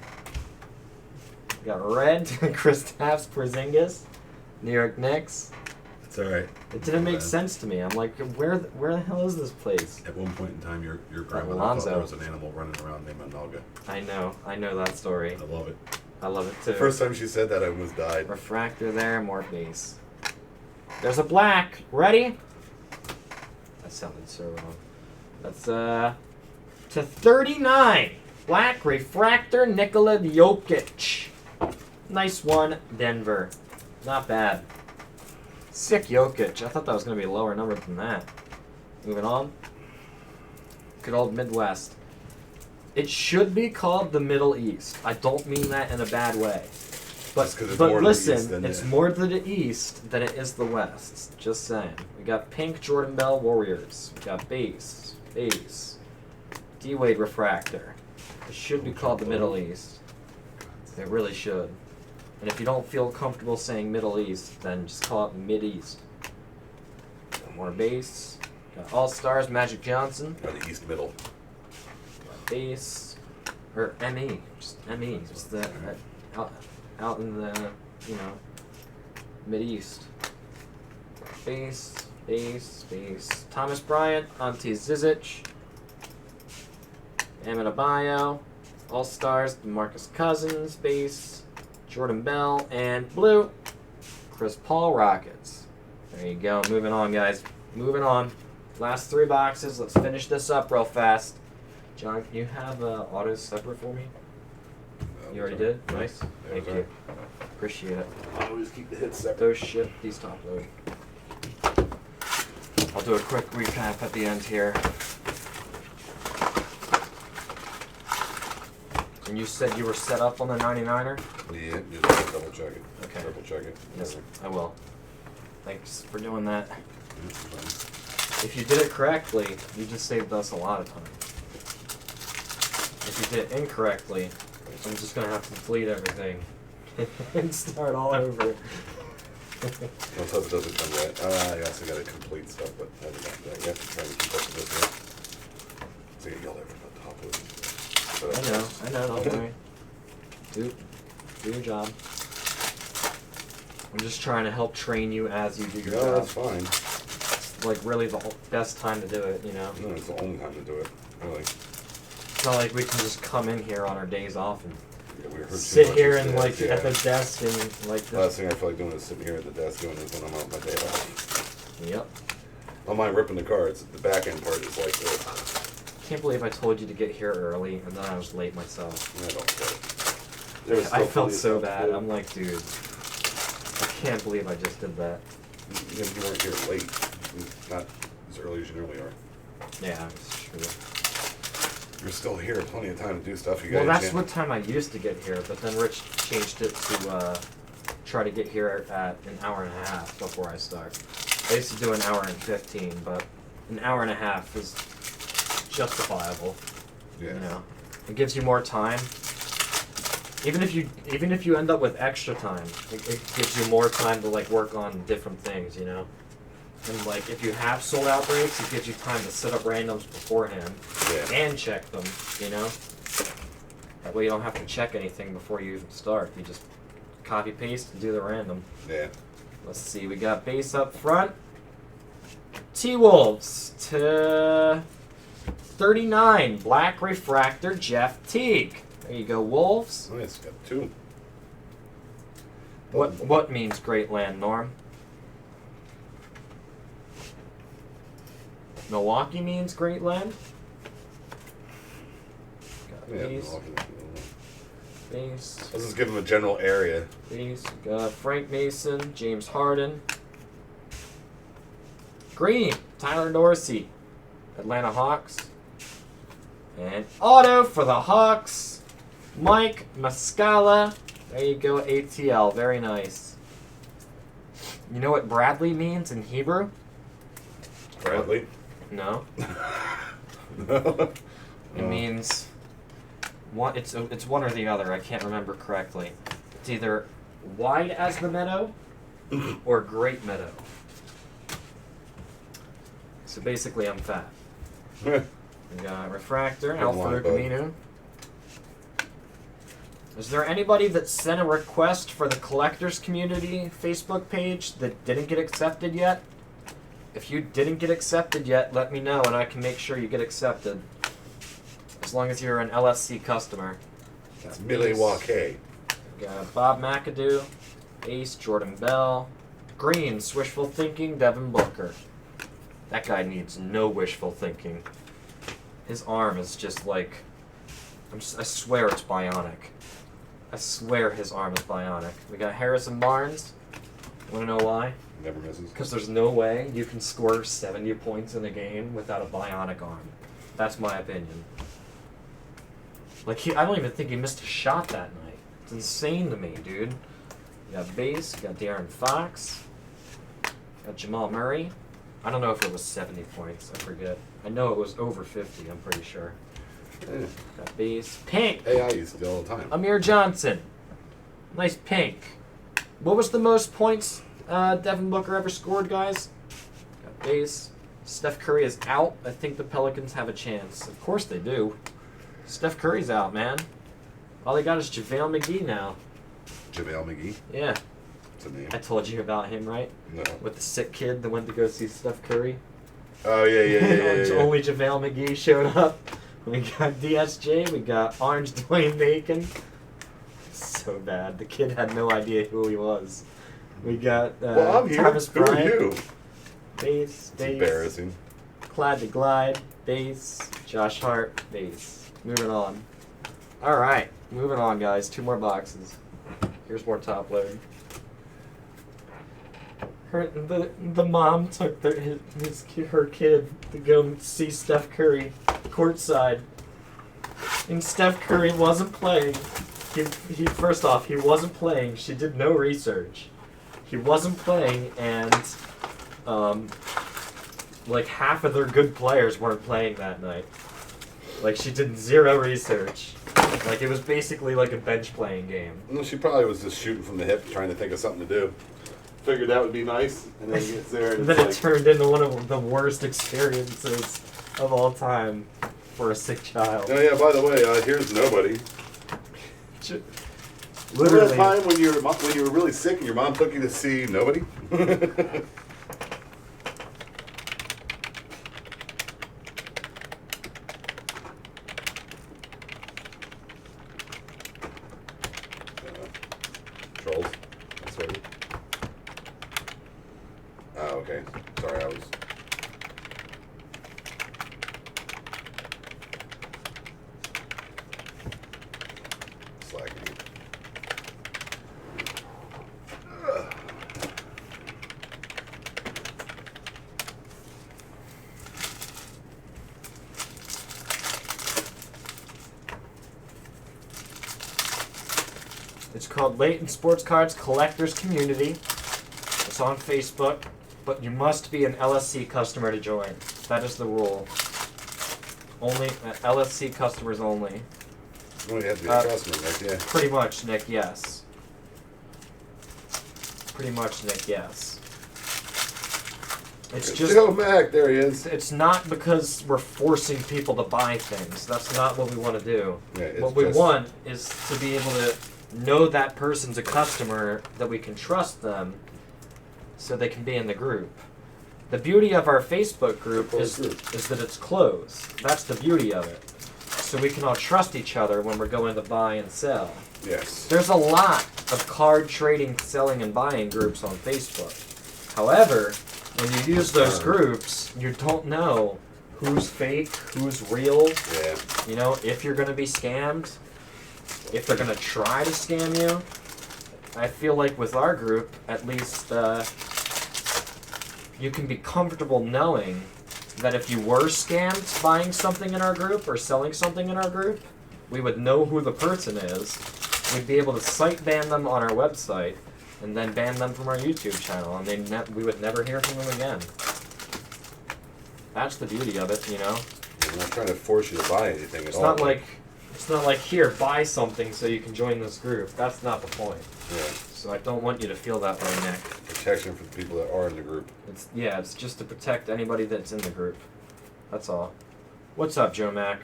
We got Red, Kristaps Porzingis, New York Knicks. It's alright. It didn't make Bad. sense to me. I'm like, where the hell is this place? At one point in time, your grandmother Alonzo. thought there was an animal running around named Anelga. I know that story. I love it. I love it too. First time she said that, I almost died. Refractor there, more base. There's a black. Ready? That sounded so wrong. That's to 39. Black refractor Nikola Jokic. Nice one, Denver. Not bad. Sick Jokic. I thought that was going to be a lower number than that. Moving on. Good old Midwest. It should be called the Middle East. I don't mean that in a bad way. But listen, it's more to the east than it is the west. Just saying. We got pink Jordan Bell Warriors. We got base. D-Wade Refractor. It should be called the Middle East. It really should. And if you don't feel comfortable saying Middle East, then just call it Mid-East. Got more base. Got All-Stars, Magic Johnson. Or the East Middle. Got base. Or ME. Just ME. Just that out in the, Mid-East. Base. Thomas Bryant, Ante Zizic. Adebayo. All-Stars, DeMarcus Cousins, base. Jordan Bell, and blue, Chris Paul Rockets. There you go. Moving on, guys. Moving on. Last 3 boxes. Let's finish this up real fast. John, can you have autos separate for me? You already did? Nice. Thank you. Appreciate it. I always keep the hits separate. Those ship, these top load. I'll do a quick recap at the end here. And you said you were set up on the 99er? Yeah, just double check it. Okay. Triple check it. Yes, I will. Thanks for doing that. If you did it correctly, you just saved us a lot of time. If you did it incorrectly, I'm just going to have to delete everything and start all over. Let's hope it doesn't come yet. I also got to complete stuff, but I did not. You have to try to keep up with this one. So you yell there from the top of it. I know, don't worry. Do your job. I'm just trying to help train you as you do your job. No, that's fine. It's like really the best time to do it, No, it's the only time to do it, really. It's not like we can just come in here on our days off and Yeah, sit here and at the desk and like. Last thing I feel like doing is sitting here at the desk doing this when I'm out my day off. Yep. I don't mind ripping the cards. The back end part is like this. Can't believe I told you to get here early and then I was late myself. I don't care. I felt so bad. I'm like, dude, I can't believe I just did that. You weren't here late. Not as early as you normally are. Yeah, it's true. You're still here. Plenty of time to do stuff. Well, that's what time I used to get here, but then Rich changed it to try to get here at an hour and a half before I start. I used to do an hour and 15, but an hour and a half is justifiable. Yeah. You know, it gives you more time. Even if you end up with extra time, it gives you more time to like work on different things, you know. And like if you have sold out breaks, it gives you time to set up randoms beforehand and check them, you know. That way you don't have to check anything before you even start. You just copy paste and do the random. Yeah. Let's see, we got base up front. T-Wolves to 39, black refractor Jeff Teague. There you go, Wolves. Nice, got 2. What means great land, Norm? Milwaukee means great land. Got Yeah, base. Base. Let's just give them a general area. Base. Got Frank Mason, James Harden. Green, Tyler Dorsey, Atlanta Hawks. And auto for the Hawks, Mike Muscala. There you go, ATL. Very nice. You know what Bradley means in Hebrew? Bradley? No. No. It means one. It's one or the other. I can't remember correctly. It's either wide as the meadow or great meadow. So basically, I'm fat. We got refractor, Alfredo Camino. Is there anybody that sent a request for the collectors community Facebook page that didn't get accepted yet? If you didn't get accepted yet, let me know and I can make sure you get accepted. As long as you're an LSC customer. That's Milwaukee. Got Bob McAdoo, Ace, Jordan Bell, Greens, wishful thinking, Devin Booker. That guy needs no wishful thinking. His arm is just like, I swear it's bionic. I swear his arm is bionic. We got Harrison Barnes, Want to know why? Never misses. Because there's no way you can score 70 points in a game without a bionic arm. That's my opinion. Like, I don't even think he missed a shot that night. It's insane to me, dude. You got Base, you got De'Aaron Fox, got Jamal Murray. I don't know if it was 70 points. I forget. I know it was over 50, I'm pretty sure. Yeah. Got Base. Pink! AI used to do all the time. Amir Johnson. Nice pink. What was the most points Devin Booker ever scored, guys? Got Base. Steph Curry is out. I think the Pelicans have a chance. Of course they do. Steph Curry's out, man. All they got is JaVale McGee now. JaVale McGee? Yeah. That's a name. I told you about him, right? No. With the sick kid that went to go see Steph Curry. Oh, yeah. Only JaVale McGee showed up. We got DSJ. We got Orange Dwayne Bacon. So bad. The kid had no idea who he was. We got well, I'm here. Thomas Who Bryant. are you? Base. It's embarrassing. Glad to Glide. Base. Josh Hart. Base. Moving on. All right. Moving on, guys. 2 more boxes. Here's more top load. The mom took her kid to go see Steph Curry courtside, and Steph Curry wasn't playing. He first off, he wasn't playing. She did no research. He wasn't playing, and like half of their good players weren't playing that night. Like, she did 0 research. Like, it was basically like a bench playing game. No, she probably was just shooting from the hip, trying to think of something to do. Figured that would be nice, and then gets there. And then it turned into one of the worst experiences of all time for a sick child. Oh yeah, by the way, here's nobody. Literally. Remember that time when you were really sick and your mom took you to see nobody? Trolls. That's right. Oh, okay. Sorry, I was... slacking. It's called LaytonSportsCards Collectors Community. It's on Facebook, but you must be an LSC customer to join. That is the rule. Only LSC customers only. Well, you have to be a customer, Nick, yeah. Pretty much, Nick, yes. Pretty much, Nick, yes. It's just... Joe Mac, there he is. It's not because we're forcing people to buy things. That's not what we want to do. Yeah, it's what we just... want is to be able to know that person's a customer, that we can trust them, so they can be in the group. The beauty of our Facebook group is that it's closed. That's the beauty of it. So we can all trust each other when we're going to buy and sell. Yes. There's a lot of card trading, selling, and buying groups on Facebook. However, when you use those groups, you don't know who's fake, who's real. Yeah. You know, if you're going to be scammed, if they're going to try to scam you. I feel like with our group, at least, you can be comfortable knowing that if you were scammed buying something in our group or selling something in our group, we would know who the person is. We'd be able to site ban them on our website and then ban them from our YouTube channel, and we would never hear from them again. That's the beauty of it, you know? I'm not trying to force you to buy anything at all. It's not like, here, buy something so you can join this group. That's not the point. Yeah. So I don't want you to feel that way, Nick. Protection for the people that are in the group. It's just to protect anybody that's in the group. That's all. What's up, Joe Mac?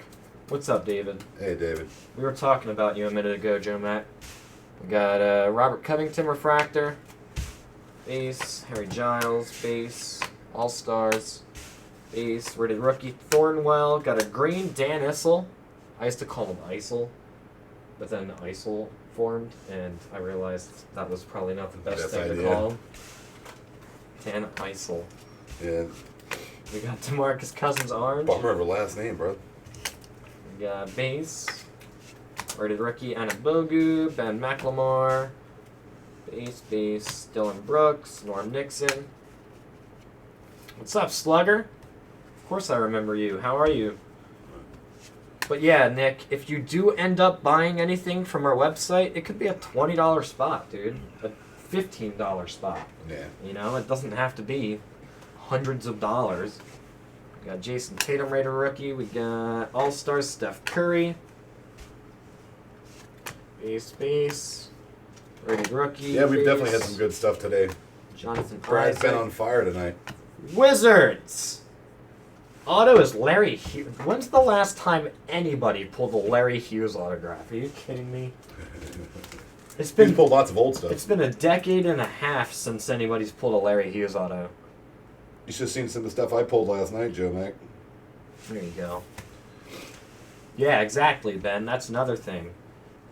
What's up, David? Hey, David. We were talking about you a minute ago, Joe Mac. We got Robert Covington Refractor, base. Harry Giles, base. All-Stars, base. Rated Rookie Thornwell. Got a green Dan Issel. I used to call him Isel, but then Isel formed, and I realized that was probably not the best thing to call him. Dan Isel. Yeah. We got DeMarcus Cousins orange. Bummer of a last name, bro. We got base. Rated Rookie Anabogu, Ben McLemore. Base. Dylan Brooks, Norm Nixon. What's up, Slugger? Of course I remember you. How are you? But yeah, Nick, if you do end up buying anything from our website, it could be a $20 spot, dude. A $15 spot. Yeah. You know, it doesn't have to be hundreds of dollars. We got Jason Tatum, Raider rookie. We got All-Stars Steph Curry. Base. Rated rookie. Yeah, we've definitely had some good stuff today. Jonathan Brad's Isaac. been on fire tonight. Wizards. Auto is Larry Hughes. When's the last time anybody pulled a Larry Hughes autograph? Are you kidding me? It's He's been pulled lots of old stuff. It's been a decade and a half since anybody's pulled a Larry Hughes auto. You should have seen some of the stuff I pulled last night, Joe Mac. There you go. Yeah, exactly, Ben. That's another thing.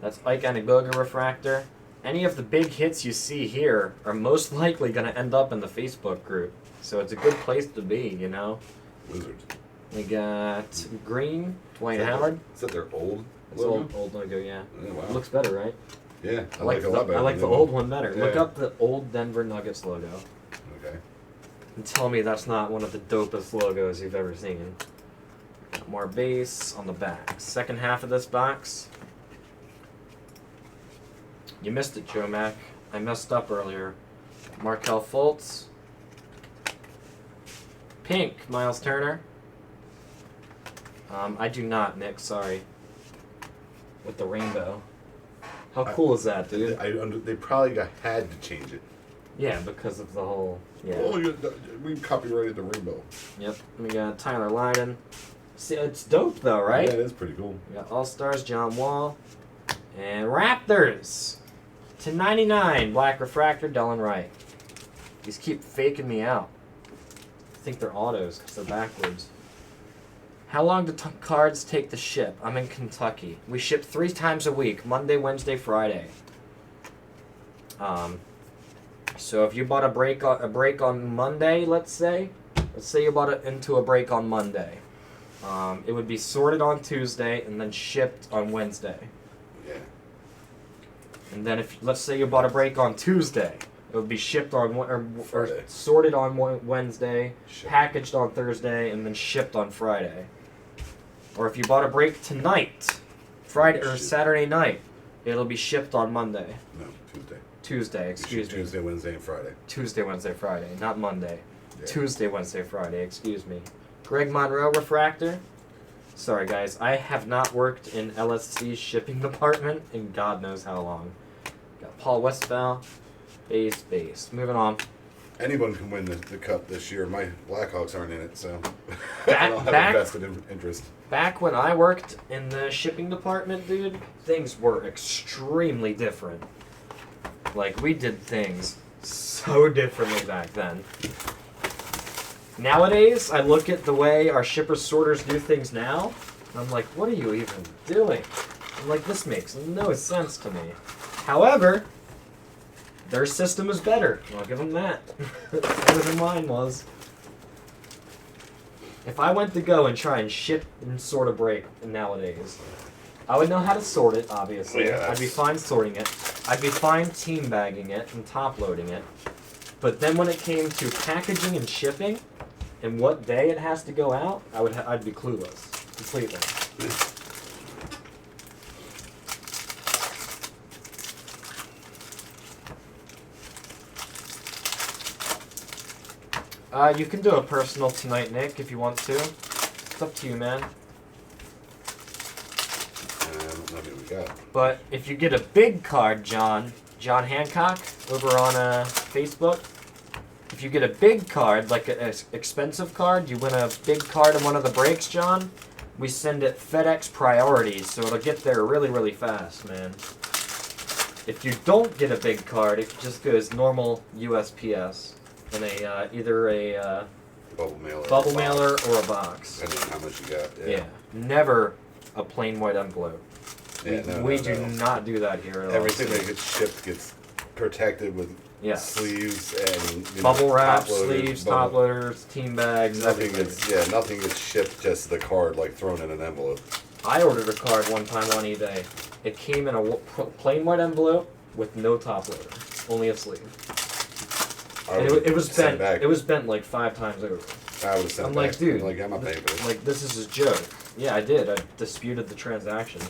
That's Ike Anigoga refractor. Any of the big hits you see here are most likely going to end up in the Facebook group. So it's a good place to be, you know? Wizards. We got Green, Dwayne Howard. Is that their old It's logo? old logo, yeah. Oh, wow. It looks better, right? Yeah, I like it a the, lot better. I like the old one better. Yeah. Look up the old Denver Nuggets logo. Okay. And tell me that's not one of the dopest logos you've ever seen. Got more base on the back. Second half of this box. You missed it, Joe Mac. I messed up earlier. Markelle Fultz. Pink, Miles Turner. I do not, Nick. Sorry. With the rainbow. How cool is that, dude? They probably had to change it. Yeah, because of the whole... Yeah. Oh, we copyrighted the rainbow. Yep. We got Tyler Lydon. See, it's dope, though, right? Yeah, it is pretty cool. We got All-Stars, John Wall. And Raptors. To 99, Black Refractor, Dylan Wright. These keep faking me out. I think they're autos because they're backwards. How long do cards take to ship? I'm in Kentucky. We ship 3 times a week, Monday, Wednesday, Friday. So if you bought a break on Monday, let's say you bought it into a break on Monday, it would be sorted on Tuesday and then shipped on Wednesday. Yeah. And then if let's say you bought a break on Tuesday, it would be shipped on or sorted on Wednesday, packaged on Thursday, and then shipped on Friday. Or if you bought a break tonight, Friday or Saturday night, it'll be shipped on Monday. No, Tuesday. Tuesday, excuse me. Tuesday, Wednesday, and Friday. Tuesday, Wednesday, Friday, not Monday. Yeah. Tuesday, Wednesday, Friday, excuse me. Greg Monroe refractor. Sorry guys, I have not worked in LSC's shipping department in God knows how long. Got Paul Westphal, base. Moving on. Anyone can win the cup this year. My Blackhawks aren't in it, so Back- I don't have back- a vested interest. Back when I worked in the shipping department, dude, things were extremely different. Like, we did things so differently back then. Nowadays, I look at the way our shipper sorters do things now, and I'm like, what are you even doing? I'm like, this makes no sense to me. However, their system is better. I'll give them that. Better than mine was. If I went to go and try and ship and sort a break nowadays, I would know how to sort it, obviously. Yeah, I'd be fine sorting it. I'd be fine team bagging it and top loading it. But then when it came to packaging and shipping, and what day it has to go out, I'd be clueless completely. You can do a personal tonight, Nick, if you want to. It's up to you, man. Look what we got. But if you get a big card, John Hancock, over on Facebook, if you get a big card, like an expensive card, you win a big card in one of the breaks, John, we send it FedEx priority, so it'll get there really, really fast, man. If you don't get a big card, it just goes normal USPS in either a bubble mailer or a box. Depending on how much you got. Yeah. Never a plain white envelope. Yeah, we do not do that here at all. Everything that gets shipped gets protected with Yes. sleeves and Bubble wrap, top loaders, sleeves, top loaders, team bags, Nothing everything. gets nothing gets shipped just the card like thrown in an envelope. I ordered a card one time on eBay. It came in a plain white envelope with no top loader. only a sleeve. I And would've it was sent bent. back. It was bent like 5 times over. I would have sent I'm it like, back. dude, I'm not paying for this. Like, this is a joke. Yeah, I did. I disputed the transaction.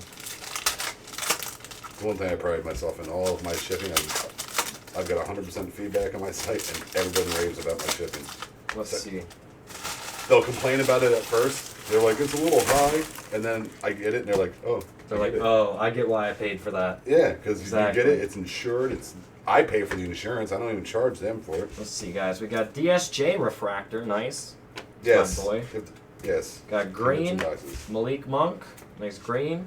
One thing I pride myself in all of my shipping, I've got 100% feedback on my site, and everybody raves about my shipping. Let's see. They'll complain about it at first. They're like, it's a little high, and then I get it, and they're like, oh. They're like, oh, I get why I paid for that. Yeah, because Exactly. you get it, it's insured. I pay for the insurance. I don't even charge them for it. Let's see, guys. We got DSJ refractor, nice. Yes. Fun boy. Yes. Got green. Boxes. Malik Monk, nice green.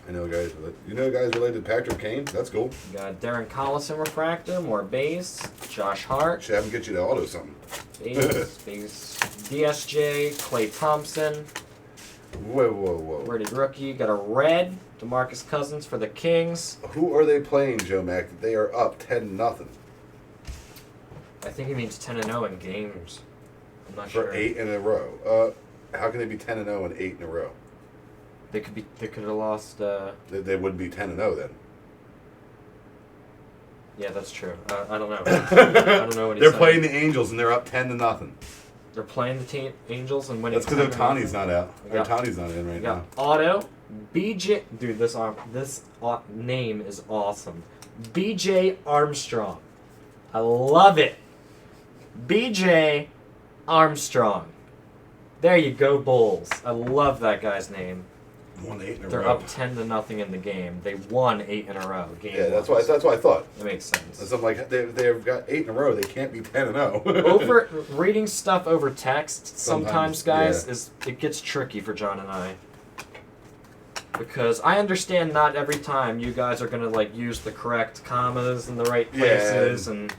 I know guys. You know guys related to Patrick Kane? That's cool. We got Darren Collison refractor, more base. Josh Hart, Should have him get you to auto something. base. DSJ, Clay Thompson, Whoa. rated rookie. Got a red, DeMarcus Cousins for the Kings. Who are they playing, Joe Mack? That they are up 10-0 I think he means 10-0 in games. I'm not for sure. 8 in a row. How can they be 10-0 and 8 in a row? They could have lost. They would be 10-0 then. Yeah, that's true. I don't know. I don't know what he's They're saying. playing the Angels and they're up 10-0. They're playing the Angels and winning. That's because Otani's not out. Yeah. Otani's not in right Yeah. now. Auto, BJ. Dude, this name is awesome. BJ Armstrong. I love it. BJ Armstrong. There you go, Bulls. I love that guy's name. Won 8 in a They're row. up 10-0 in the game. They won 8 in a row. Game Yeah, that's wise. what I thought. That makes sense. So I'm like, they've got 8 in a row. They can't be 10-0. Over reading stuff over text sometimes, guys, yeah. it gets tricky for John and I. Because I understand not every time you guys are gonna like use the correct commas in the right places and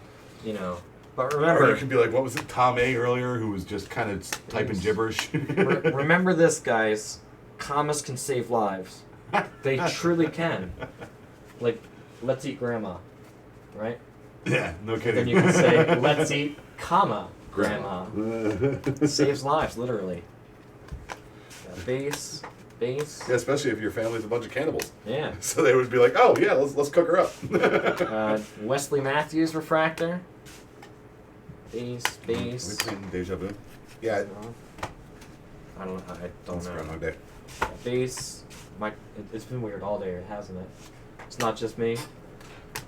you know. But Or remember, you could be like, what was it, Tom A earlier, who was just kind of typing gibberish? remember this, guys. Commas can save lives. They truly can. Like, let's eat grandma, right? Yeah, no kidding. Then you can say, let's eat, comma, grandma. Saves lives, literally. Yeah, base. Yeah, especially if your family's a bunch of cannibals. Yeah. So they would be like, oh yeah, let's cook her up. Wesley Matthews refractor. Base. We playing Deja Vu? Yeah. I don't It's know. Groundhog Day. Base. It's been weird all day, hasn't it? It's not just me.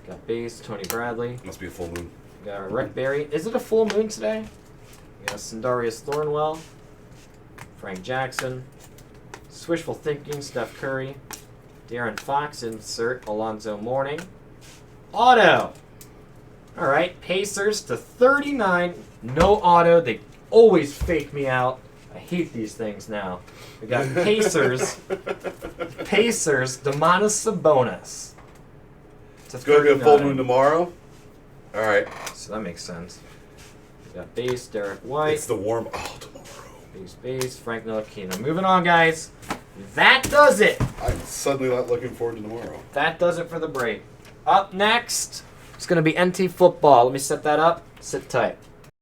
Got base. Tony Bradley. Must be a full moon. Got Rick Barry. Is it a full moon today? We got Sindarius Thornwell. Frank Jackson. Swishful Thinking, Steph Curry. De'Aaron Fox, insert Alonzo Mourning. Auto! Alright, Pacers to 39. No auto. They always fake me out. I hate these things now. We got Pacers. Domantas Sabonis. It's going to be a full moon tomorrow. All right. So that makes sense. We got base, Derek White. It's the warm. Oh, tomorrow. Base, Frank Ntilikina. Moving on, guys. That does it. I'm suddenly not looking forward to tomorrow. That does it for the break. Up next, it's going to be NT football. Let me set that up. Sit tight.